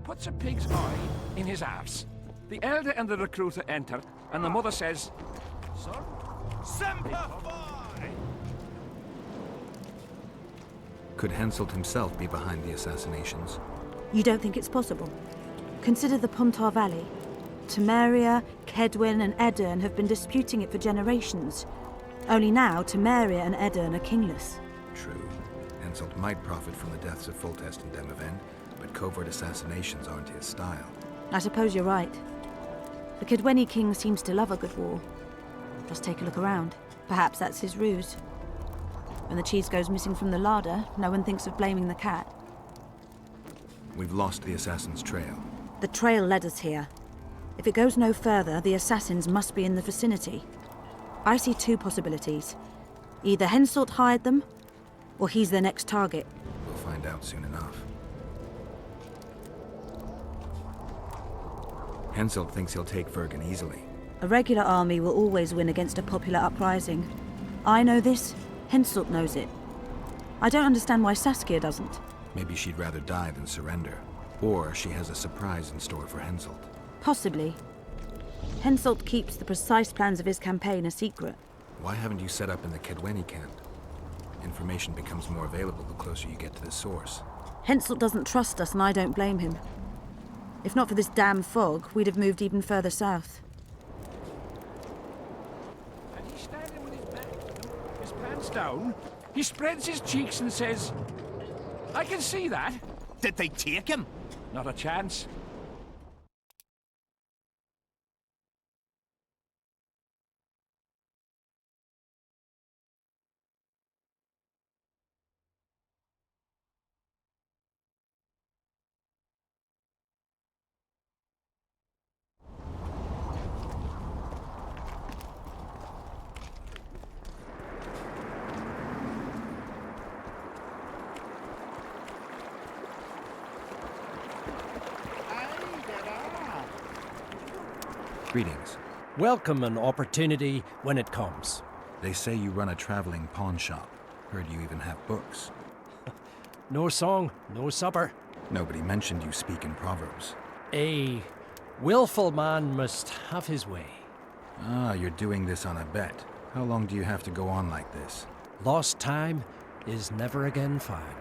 Puts a pig's eye in his arse. The elder and the recruiter enter, and the mother says, "Son, Semper Fi!" Could Henselt himself be behind the assassinations? You don't think it's possible? Consider the Pontar Valley. Temeria, Kedwen, and Edirn have been disputing it for generations. Only now, Temeria and Edirn are kingless. True. Henselt might profit from the deaths of Foltest and Demavend, but covert assassinations aren't his style. I suppose you're right. The Kedweni king seems to love a good war. Just take a look around. Perhaps that's his ruse. When the cheese goes missing from the larder, no one thinks of blaming the cat. We've lost the assassin's trail. The trail led us here. If it goes no further, the assassins must be in the vicinity. I see two possibilities. Either Henselt hired them, or he's their next target. We'll find out soon enough. Henselt thinks he'll take Vergen easily. A regular army will always win against a popular uprising. I know this, Henselt knows it. I don't understand why Saskia doesn't. Maybe she'd rather die than surrender. Or she has a surprise in store for Henselt. Possibly. Henselt keeps the precise plans of his campaign a secret. Why haven't you set up in the Kedweni camp? Information becomes more available the closer you get to the source. Henselt doesn't trust us, and I don't blame him. If not for this damn fog, we'd have moved even further south. And he's standing with his back, his pants down. He spreads his cheeks and says, "I can see that." Did they take him? Not a chance. Greetings. Welcome an opportunity when it comes. They say you run a traveling pawn shop. Heard you even have books. No song, no supper. Nobody mentioned you speak in proverbs. A willful man must have his way. Ah, you're doing this on a bet. How long do you have to go on like this? Lost time is never again found.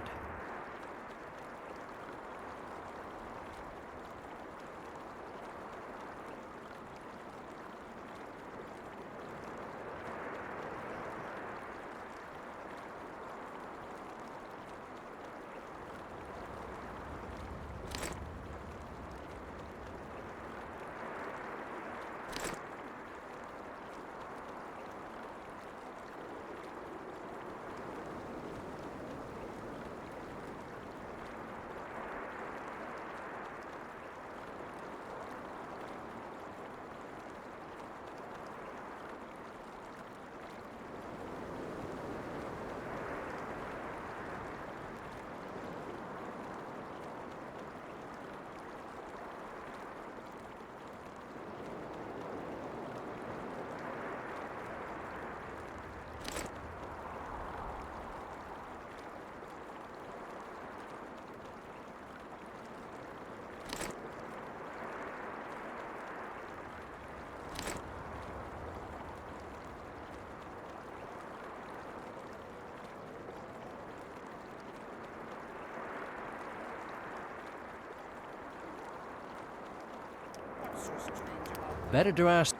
Better to ask.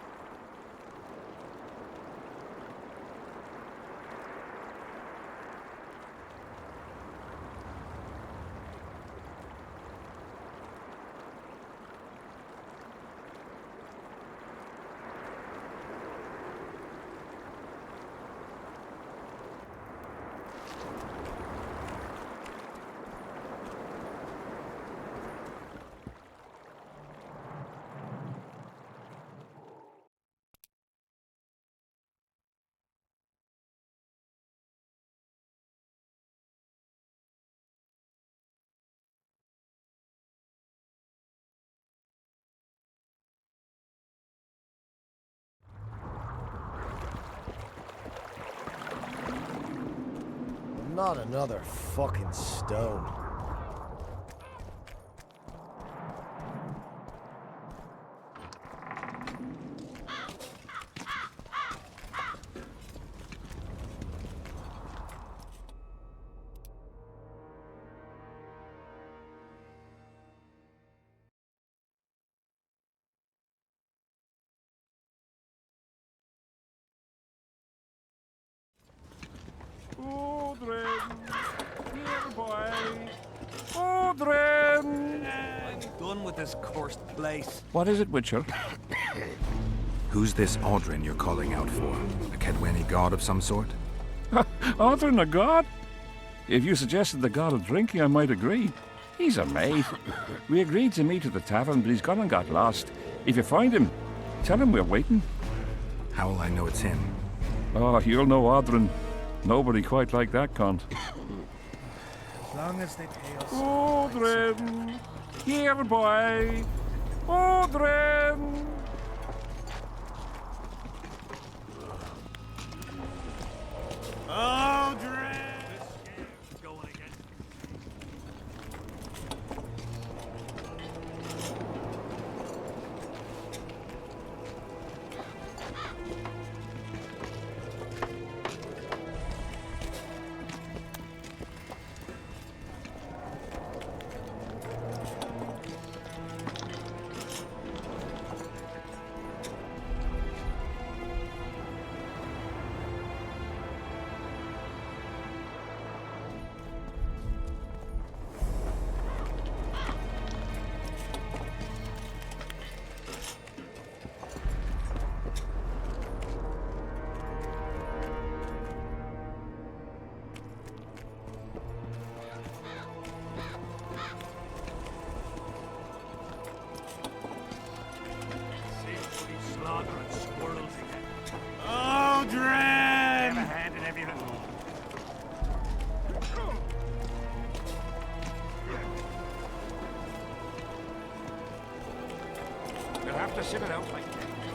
Not another fucking stone. I'm done with this cursed place. What is it, Witcher? Who's this Audrin you're calling out for? A Kedweni god of some sort? Audrin, a god? If you suggested the god of drinking, I might agree. He's a mate. We agreed to meet at the tavern, but he's gone and got lost. If you find him, tell him we're waiting. How will I know it's him? Oh, you'll know Audrin. Nobody quite like that cunt. As long as they pay us. Audrin! Here, boy! Audrin! Audrin! You'll have to sit it out like that.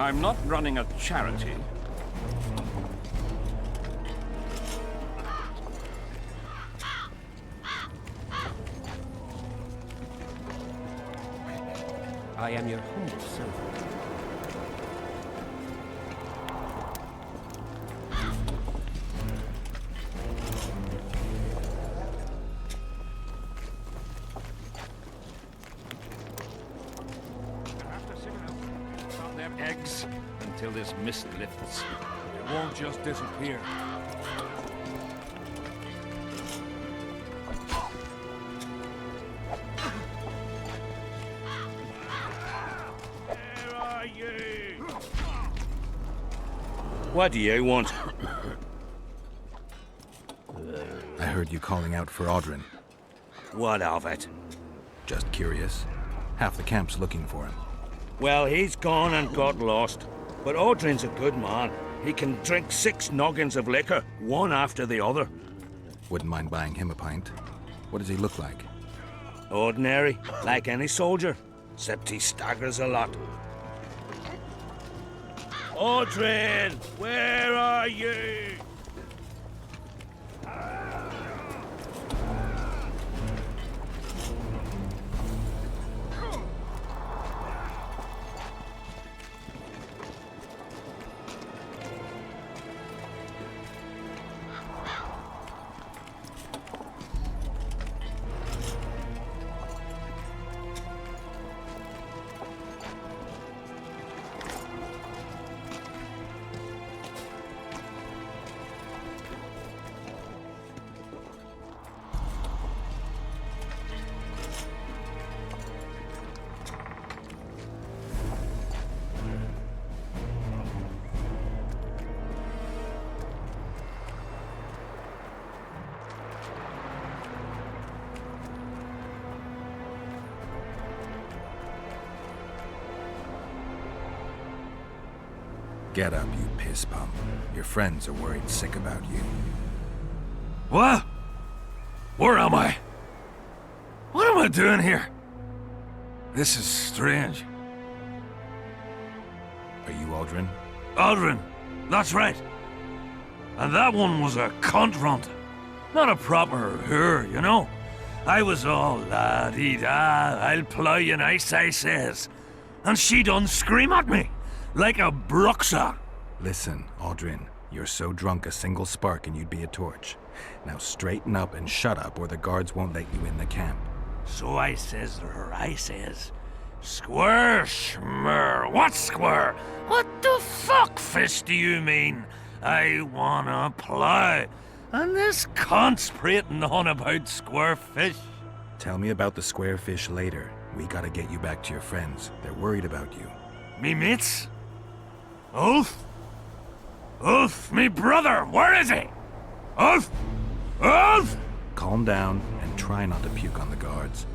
I'm not running a charity. I am your humble servant. Eggs until this mist lifts. It won't just disappear. Where are you? What do you want? I heard you calling out for Audrin. What of it? Just curious. Half the camp's looking for him. Well, he's gone and got lost. But Audrin's a good man. He can drink 6 noggins of liquor, one after the other. Wouldn't mind buying him a pint. What does he look like? Ordinary, like any soldier, except he staggers a lot. Audrin, where are you? Get up, you piss pump. Your friends are worried sick about you. What? Where am I? What am I doing here? This is strange. Are you Audrin? Audrin, that's right. And that one was a cunt runt. Not a proper her, you know. I was all la-dee-da, I'll plough you nice, I says. And she done scream at me, like a bruxa. Listen, Audrin, you're so drunk a single spark and you'd be a torch. Now straighten up and shut up or the guards won't let you in the camp. So I says to her, I says, Square schmer, what square? What the fuck fish do you mean? I wanna plough. And this cunt's prating on about square fish. Tell me about the square fish later. We gotta get you back to your friends. They're worried about you. Me mates? Ulf? Ulf, me brother, where is he? Ulf? Ulf? Calm down and try not to puke on the guards.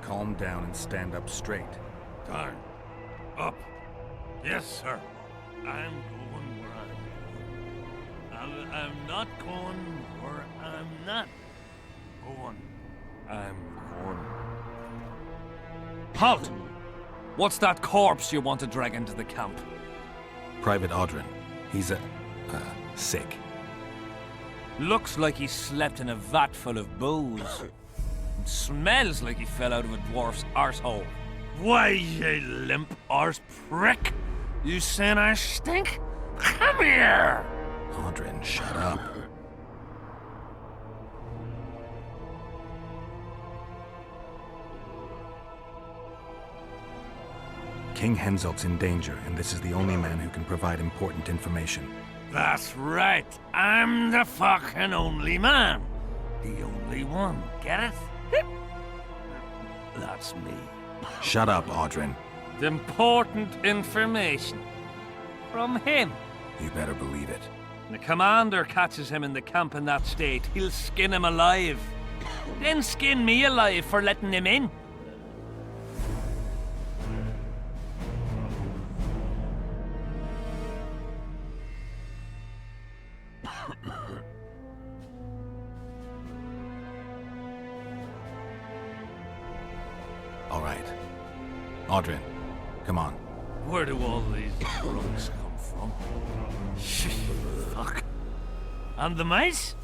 Calm down and stand up straight. Turn. Up. Yes, sir. I'm going where I'm going. I'm not going where I'm not going. I'm going. Halt! What's that corpse you want to drag into the camp? Private Audrin. He's sick. Looks like he slept in a vat full of booze. It smells like he fell out of a dwarf's arsehole. Why, you limp arse prick? You saying I stink? Come here! Audrin, shut up. King Henselt's in danger, and this is the only man who can provide important information. That's right. I'm the fucking only man. The only one. Get it? That's me. Shut up, Audrin. Important information. From him. You better believe it. The commander catches him in the camp in that state. He'll skin him alive. Then skin me alive for letting him in. All right. Audrin, come on. Where do all these drunks come from? Fuck. And the mice?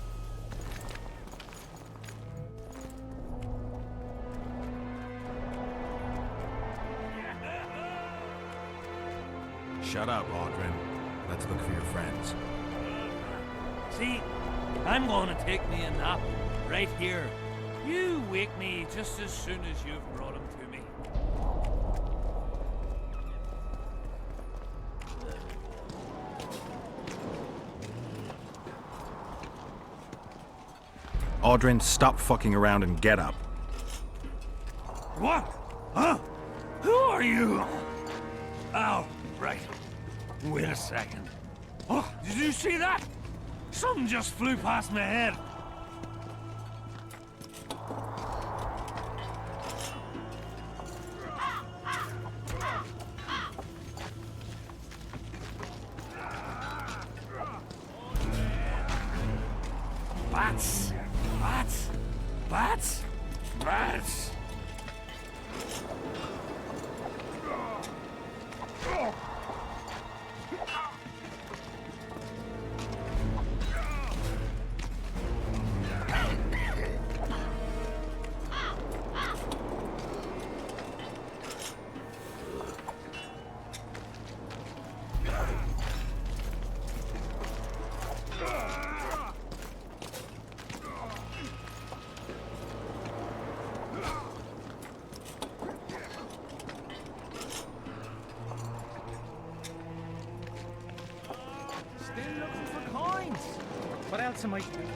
Shut up, Audrin. Let's look for your friends. See, I'm going to take me a nap right here. You wake me just as soon as you've brought him to me. Audrin, stop fucking around and get up. What? Huh? Who are you? Oh, right. Wait a second. Oh, did you see that? Something just flew past my head. Bats! Bats! Bats! Bats! What else am I doing?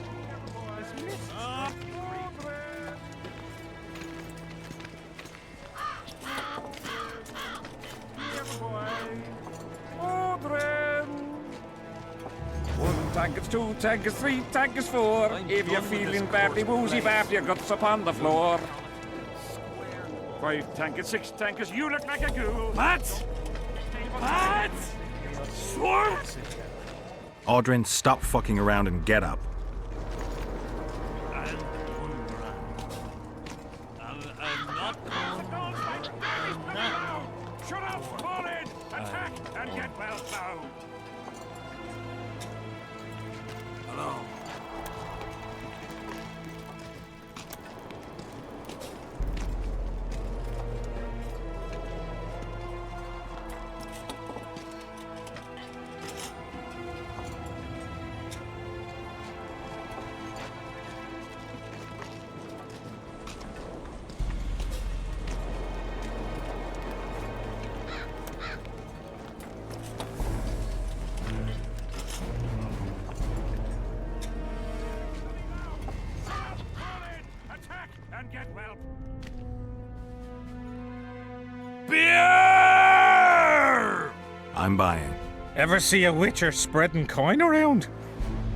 One tank is two, tank is three, tank is four. If you're feeling badly woozy, bap your guts upon the floor. Five, tank is six, tank is you look like a ghoul. Bats! Bats! Swarms! Audrin, stop fucking around and get up. I'm not Shut up, fall in, attack, and get well down. Hello. And get well. Beer! I'm buying. Ever see a witcher spreading coin around?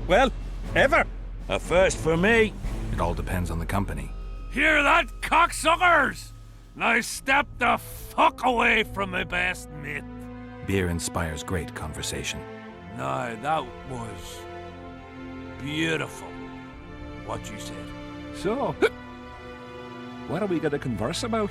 Well, ever. A first for me. It all depends on the company. Hear that, cocksuckers? Now step the fuck away from my best mate. Beer inspires great conversation. No, that was beautiful, what you said. So, what are we going to converse about?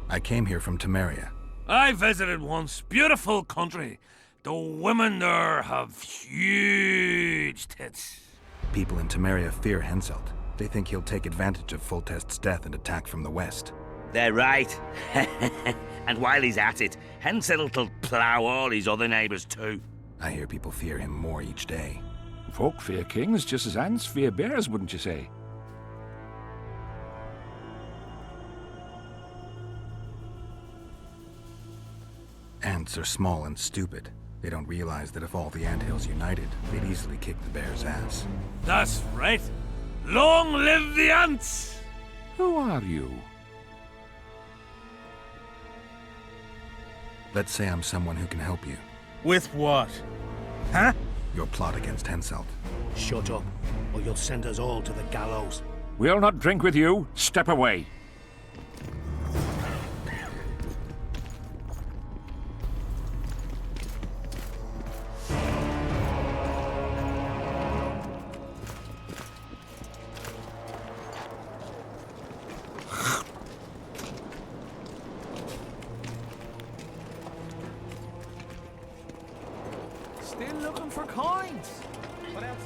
I came here from Temeria. I visited once. Beautiful country. The women there have huge tits. People in Temeria fear Henselt. They think he'll take advantage of Foltest's death and attack from the west. They're right. And while he's at it, Henselt'll plough all his other neighbours too. I hear people fear him more each day. Folk fear kings just as ants fear bears, wouldn't you say? Ants are small and stupid. They don't realize that if all the anthills united, they'd easily kick the bear's ass. That's right. Long live the ants! Who are you? Let's say I'm someone who can help you. With what? Huh? Your plot against Henselt. Shut up, or you'll send us all to the gallows. We'll not drink with you. Step away. Still looking for coins. What else?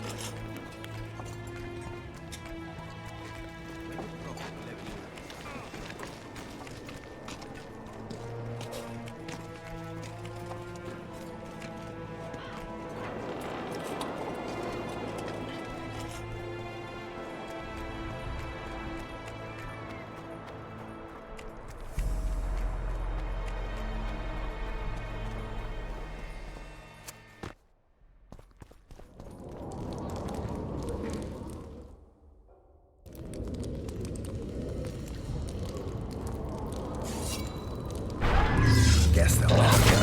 Guess they'll let me go.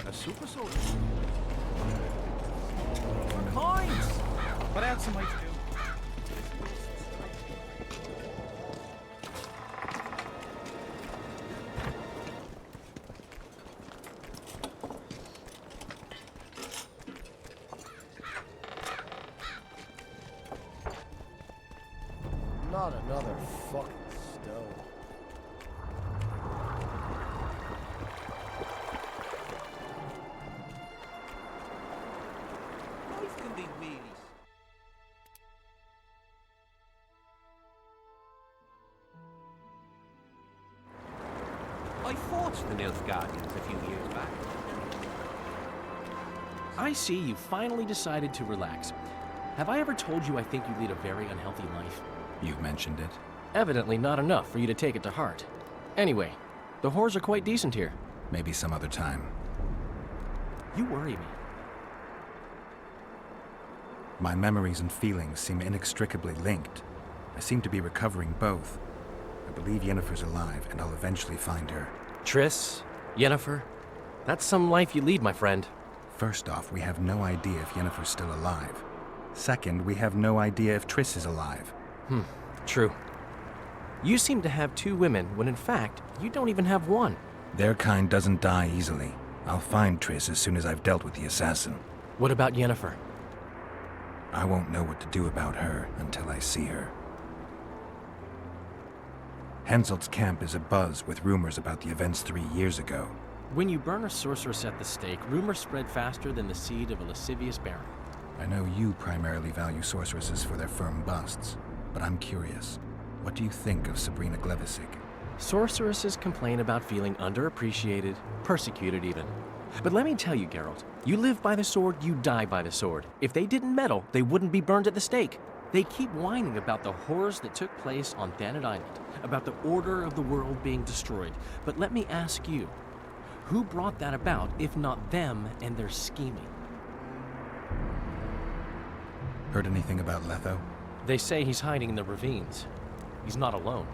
A super soldier. For coins! What else am I to do? Not another fucking stone. Life can be weird. I fought the Nilfgaardians a few years back. I see you finally decided to relax. Have I ever told you I think you lead a very unhealthy life? You've mentioned it. Evidently not enough for you to take it to heart. Anyway, the whores are quite decent here. Maybe some other time. You worry me. My memories and feelings seem inextricably linked. I seem to be recovering both. I believe Yennefer's alive, and I'll eventually find her. Triss, Yennefer, that's some life you lead, my friend. First off, we have no idea if Yennefer's still alive. Second, we have no idea if Triss is alive. True. You seem to have two women when in fact, you don't even have one. Their kind doesn't die easily. I'll find Triss as soon as I've dealt with the assassin. What about Yennefer? I won't know what to do about her until I see her. Henselt's camp is abuzz with rumors about the events 3 years ago. When you burn a sorceress at the stake, rumors spread faster than the seed of a lascivious baron. I know you primarily value sorceresses for their firm busts, but I'm curious. What do you think of Sabrina Glevisic? Sorceresses complain about feeling underappreciated, persecuted even. But let me tell you, Geralt, you live by the sword, you die by the sword. If they didn't meddle, they wouldn't be burned at the stake. They keep whining about the horrors that took place on Thanet Island, about the order of the world being destroyed. But let me ask you, who brought that about if not them and their scheming? Heard anything about Letho? They say he's hiding in the ravines. He's not alone.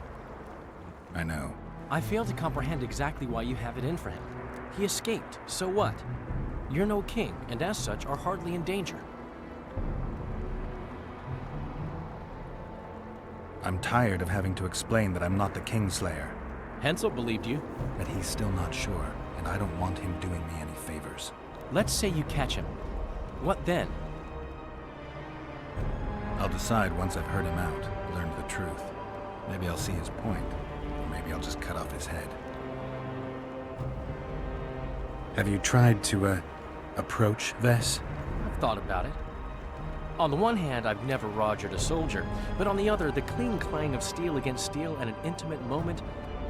I know. I fail to comprehend exactly why you have it in for him. He escaped, so what? You're no king, and as such are hardly in danger. I'm tired of having to explain that I'm not the Kingslayer. Henselt believed you. But he's still not sure, and I don't want him doing me any favors. Let's say you catch him. What then? I'll decide once I've heard him out, learned the truth. Maybe I'll see his point, or maybe I'll just cut off his head. Have you tried to, approach Vess? I've thought about it. On the one hand, I've never rogered a soldier, but on the other, the clean clang of steel against steel at an intimate moment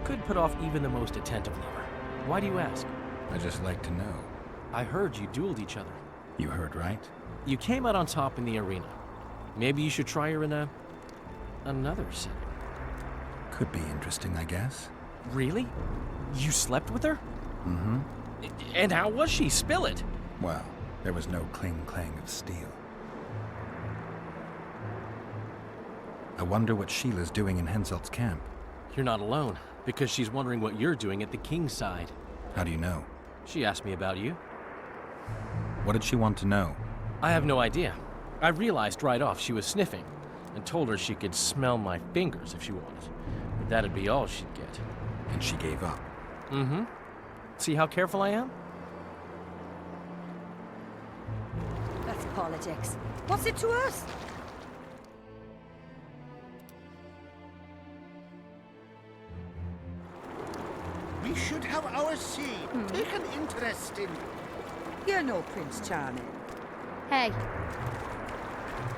could put off even the most attentive lover. Why do you ask? I just like to know. I heard you dueled each other. You heard right? You came out on top in the arena. Maybe you should try her in another setting. Could be interesting, I guess. Really? You slept with her? Mm-hmm. And how was she? Spill it! Well, there was no cling-clang of steel. I wonder what Sheila's doing in Henselt's camp. You're not alone, because she's wondering what you're doing at the king's side. How do you know? She asked me about you. What did she want to know? I have no idea. I realized right off she was sniffing, and told her she could smell my fingers if she wanted. But that'd be all she'd get. And she gave up. Mm-hmm. See how careful I am? That's politics. What's it to us? We should have our say. Take an interest in... You're no Prince Charming. Hey.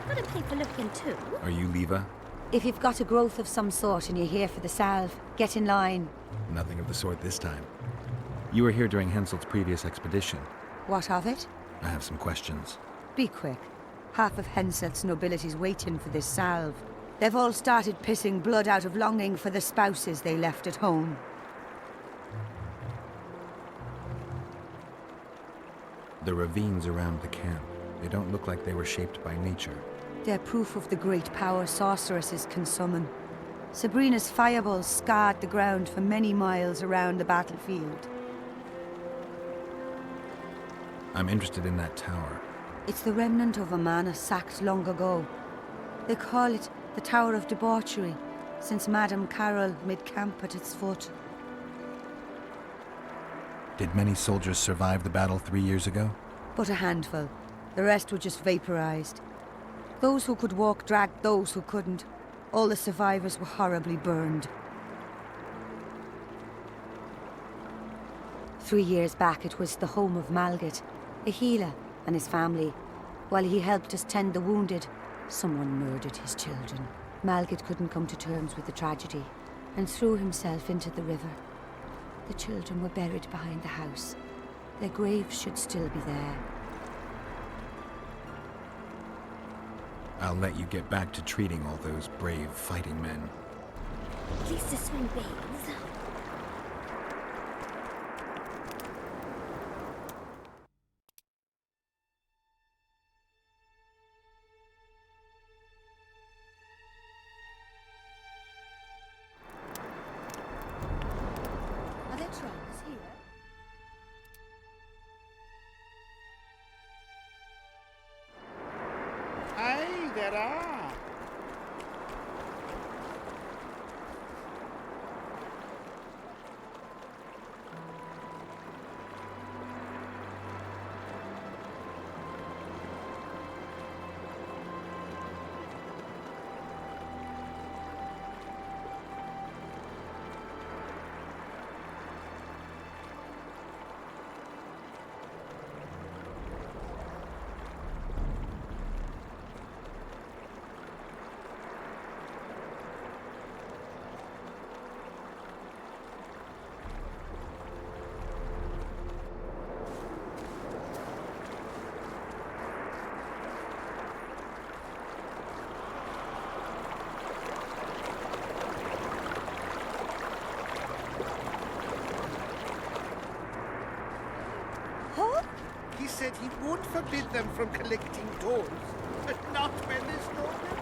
Got a paper looking too. Are you Leva? If you've got a growth of some sort and you're here for the salve, get in line. Nothing of the sort this time. You were here during Henselt's previous expedition. What of it? I have some questions. Be quick. Half of Henselt's nobility's waiting for this salve. They've all started pissing blood out of longing for the spouses they left at home. The ravines around the camp. They don't look like they were shaped by nature. They're proof of the great power sorceresses can summon. Sabrina's fireballs scarred the ground for many miles around the battlefield. I'm interested in that tower. It's the remnant of a manor sacked long ago. They call it the Tower of Debauchery, since Madame Carol made camp at its foot. Did many soldiers survive the battle 3 years ago? But a handful. The rest were just vaporized. Those who could walk dragged those who couldn't. All the survivors were horribly burned. 3 years back, it was the home of Malgat, a healer, and his family. While he helped us tend the wounded, someone murdered his children. Malgat couldn't come to terms with the tragedy and threw himself into the river. The children were buried behind the house. Their graves should still be there. I'll let you get back to treating all those brave fighting men. Lisa swing babes. Are there trolls here? Aye, there are. It won't forbid them from collecting tolls, but not when there's no river.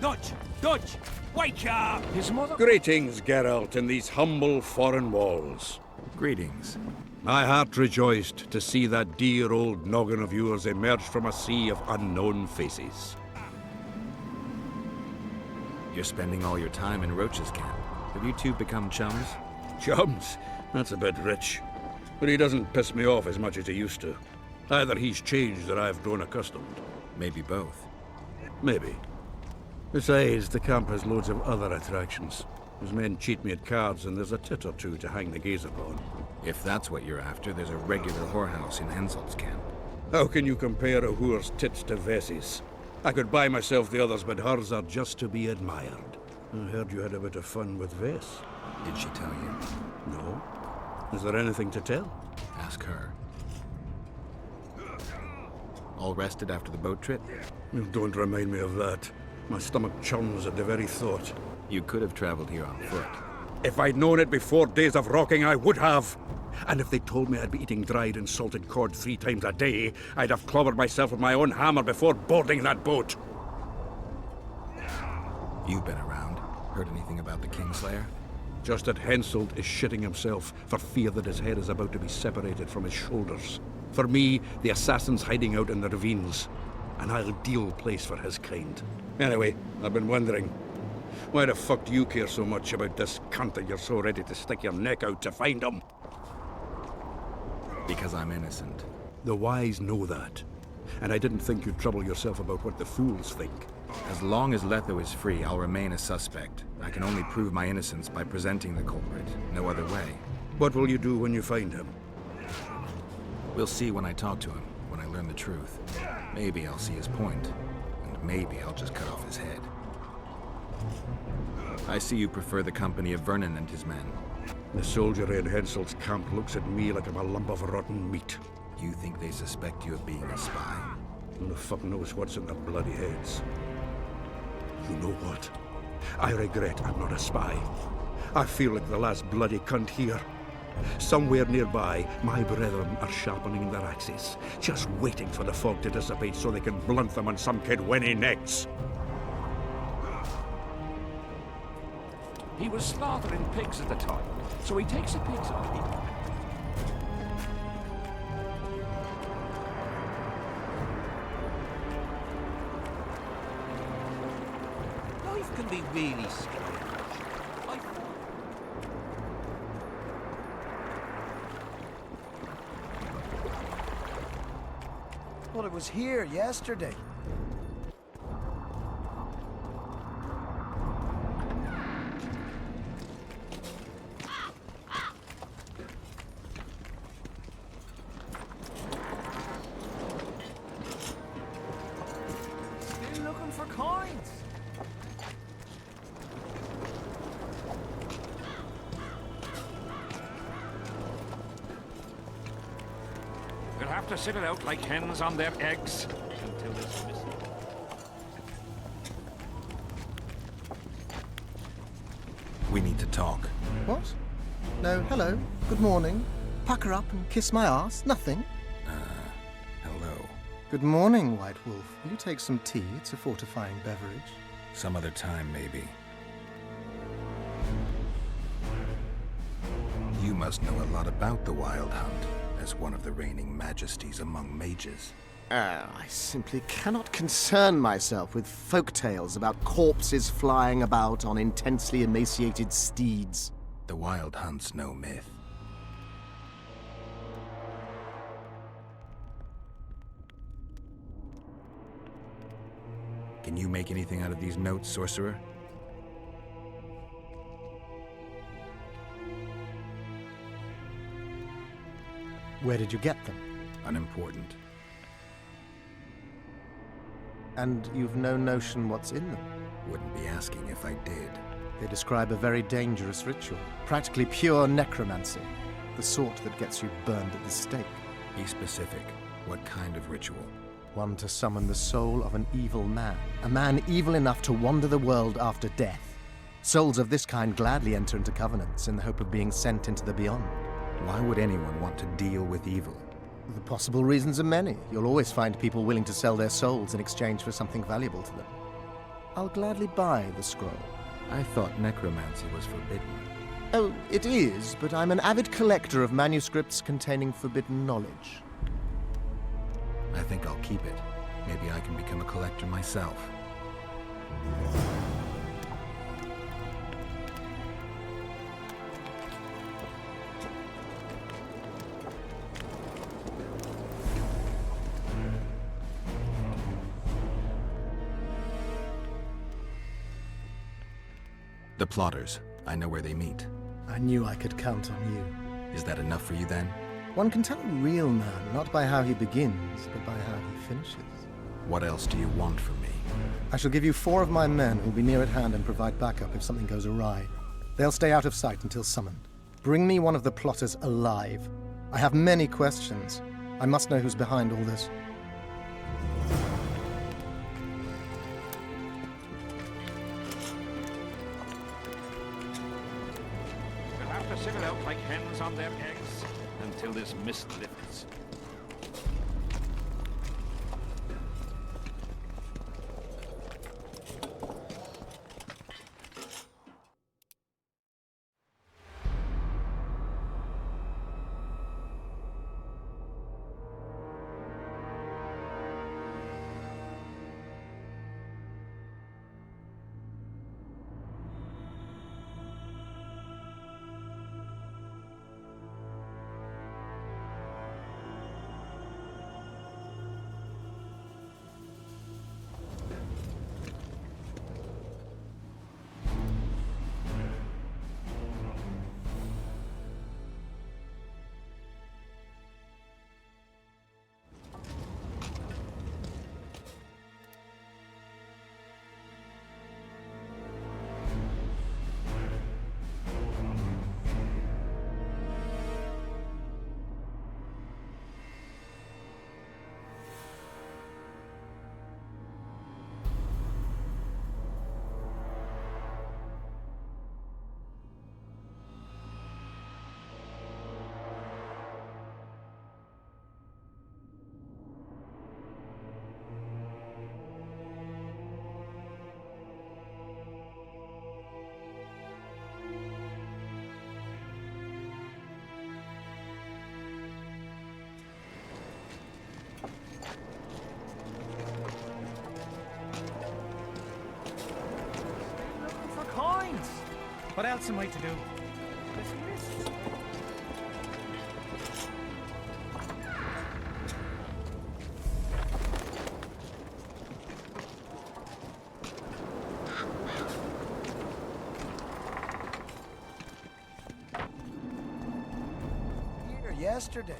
Dutch! Dutch! Wake up! His mother... Greetings, Geralt, in these humble foreign walls. Greetings. My heart rejoiced to see that dear old noggin of yours emerge from a sea of unknown faces. You're spending all your time in Roach's camp. Have you two become chums? Chums? That's a bit rich. But he doesn't piss me off as much as he used to. Either he's changed or I've grown accustomed. Maybe both. Maybe. Besides, the camp has loads of other attractions. His men cheat me at cards, and there's a tit or two to hang the gaze upon. If that's what you're after, there's a regular whorehouse in Henselt's camp. How can you compare a whore's tits to Vessi's? I could buy myself the others, but hers are just to be admired. I heard you had a bit of fun with Vess. Did she tell you? No. Is there anything to tell? Ask her. All rested after the boat trip? Don't remind me of that. My stomach churns at the very thought. You could have traveled here on foot. If I'd known it before days of rocking, I would have. And if they told me I'd be eating dried and salted cod 3 times a day, I'd have clobbered myself with my own hammer before boarding that boat. You've been around. Heard anything about the Kingslayer? Just that Henselt is shitting himself for fear that his head is about to be separated from his shoulders. For me, the assassin's hiding out in the ravines. An ideal place for his kind. Anyway, I've been wondering, why the fuck do you care so much about this cunt that you're so ready to stick your neck out to find him? Because I'm innocent. The wise know that. And I didn't think you'd trouble yourself about what the fools think. As long as Letho is free, I'll remain a suspect. I can only prove my innocence by presenting the culprit. No other way. What will you do when you find him? We'll see when I talk to him, when I learn the truth. Maybe I'll see his point, and maybe I'll just cut off his head. I see you prefer the company of Vernon and his men. The soldiery in Henselt's camp looks at me like I'm a lump of rotten meat. You think they suspect you of being a spy? Who the fuck knows what's in their bloody heads? You know what? I regret I'm not a spy. I feel like the last bloody cunt here. Somewhere nearby, my brethren are sharpening their axes, just waiting for the fog to dissipate so they can blunt them on some kid when he necks. He was slaughtering pigs at the time, so he takes the pigs off. Life can be really strange. Well, it was here yesterday. Still looking for coins. We'll have to sit it out like hens on their eggs until this missing. We need to talk. What? No, hello. Good morning. Puck her up and kiss my ass? Nothing? Hello. Good morning, White Wolf. Will you take some tea? It's a fortifying beverage. Some other time, maybe. You must know a lot about the Wild Hunt, as one of the reigning majesties among mages. I simply cannot concern myself with folk tales about corpses flying about on intensely emaciated steeds. The Wild Hunt's no myth. Can you make anything out of these notes, sorcerer? Where did you get them? Unimportant. And you've no notion what's in them? Wouldn't be asking if I did. They describe a very dangerous ritual, practically pure necromancy, the sort that gets you burned at the stake. Be specific. What kind of ritual? One to summon the soul of an evil man, a man evil enough to wander the world after death. Souls of this kind gladly enter into covenants in the hope of being sent into the beyond. Why would anyone want to deal with evil? The possible reasons are many. You'll always find people willing to sell their souls in exchange for something valuable to them. I'll gladly buy the scroll. I thought necromancy was forbidden. Oh, it is, but I'm an avid collector of manuscripts containing forbidden knowledge. I think I'll keep it. Maybe I can become a collector myself. The plotters. I know where they meet. I knew I could count on you. Is that enough for you then? One can tell a real man not by how he begins, but by how he finishes. What else do you want from me? I shall give you 4 of my men who'll be near at hand and provide backup if something goes awry. They'll stay out of sight until summoned. Bring me one of the plotters alive. I have many questions. I must know who's behind all this. We'll have to sit it out like hens on their eggs until this mist lifts. What else am I to do? Here, yesterday.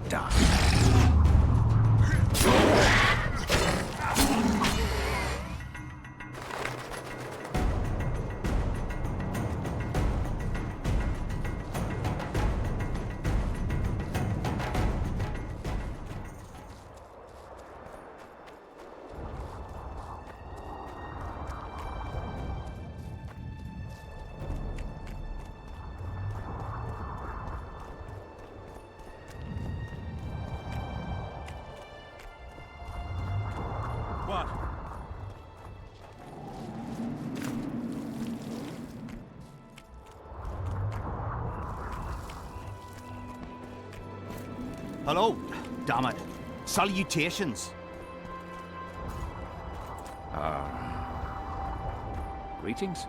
die. What? Hello. Damn it. Salutations. Greetings.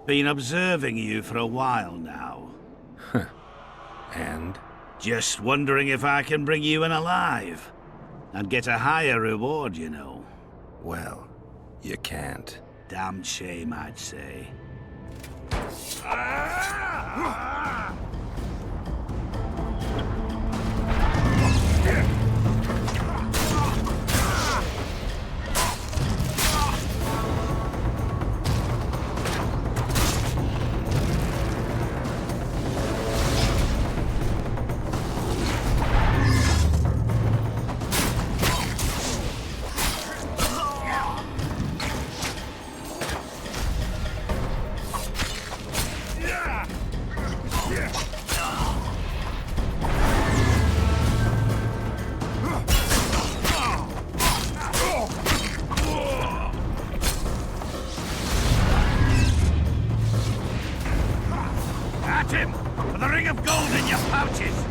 Been observing you for a while now. And? Just wondering if I can bring you in alive. I'd get a higher reward, you know. Well, you can't. Damn shame, I'd say. him! For the ring of gold in your pouches!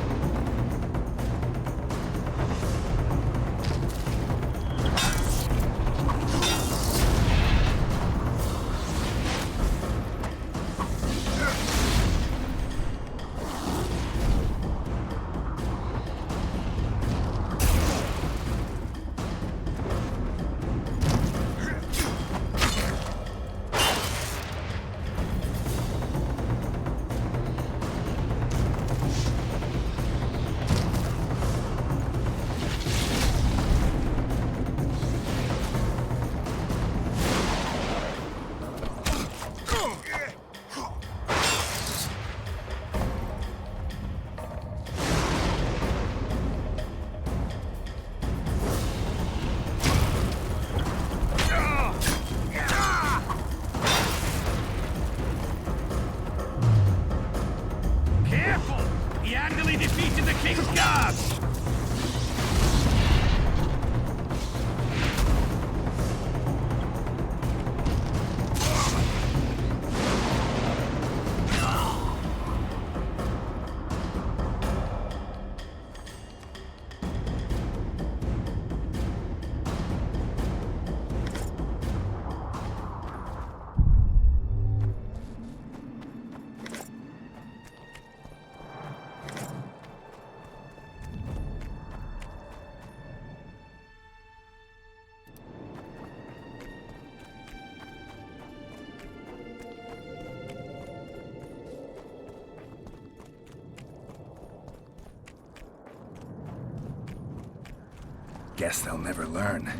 Guess they'll never learn.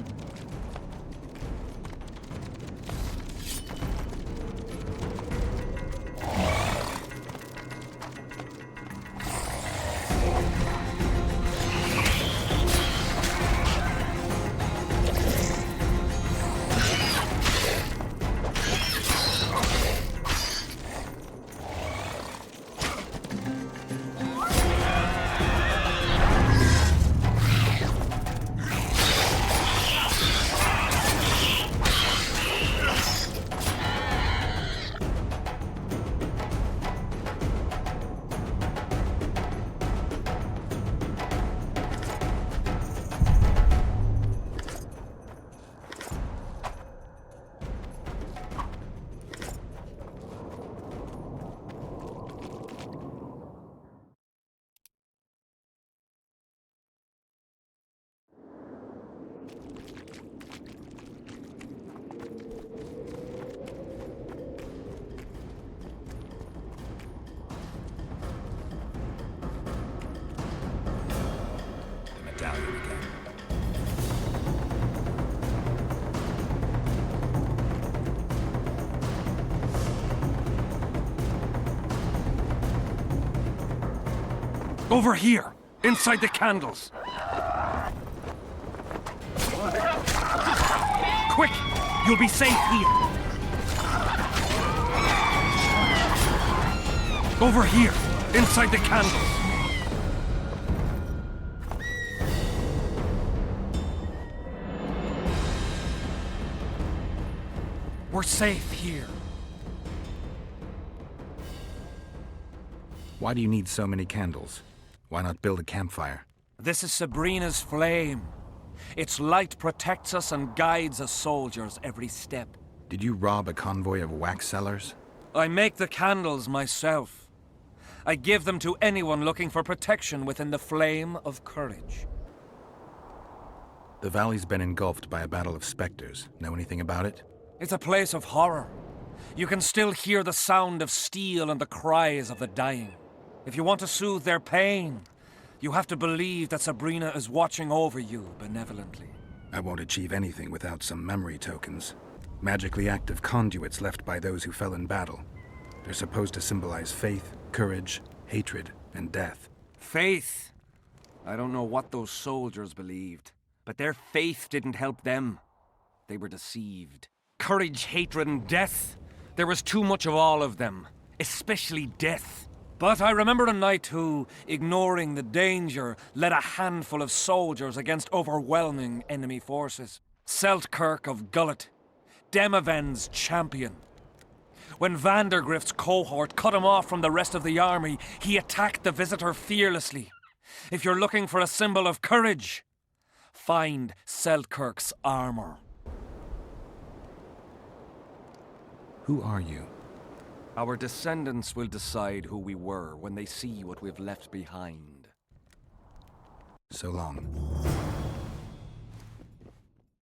Over here, inside the candles. Quick! You'll be safe here. Over here, inside the candles. We're safe here. Why do you need so many candles? Why not build a campfire? This is Sabrina's flame. Its light protects us and guides us soldiers every step. Did you rob a convoy of wax sellers? I make the candles myself. I give them to anyone looking for protection within the flame of courage. The valley's been engulfed by a battle of specters. Know anything about it? It's a place of horror. You can still hear the sound of steel and the cries of the dying. If you want to soothe their pain, you have to believe that Sabrina is watching over you benevolently. I won't achieve anything without some memory tokens. Magically active conduits left by those who fell in battle. They're supposed to symbolize faith, courage, hatred, and death. Faith? I don't know what those soldiers believed, but their faith didn't help them. They were deceived. Courage, hatred, and death. There was too much of all of them, especially death. But I remember a knight who, ignoring the danger, led a handful of soldiers against overwhelming enemy forces. Seltkirk of Gullet, Demaven's champion. When Vandergrift's cohort cut him off from the rest of the army, he attacked the visitor fearlessly. If you're looking for a symbol of courage, find Seltkirk's armor. Who are you? Our descendants will decide who we were when they see what we've left behind. So long.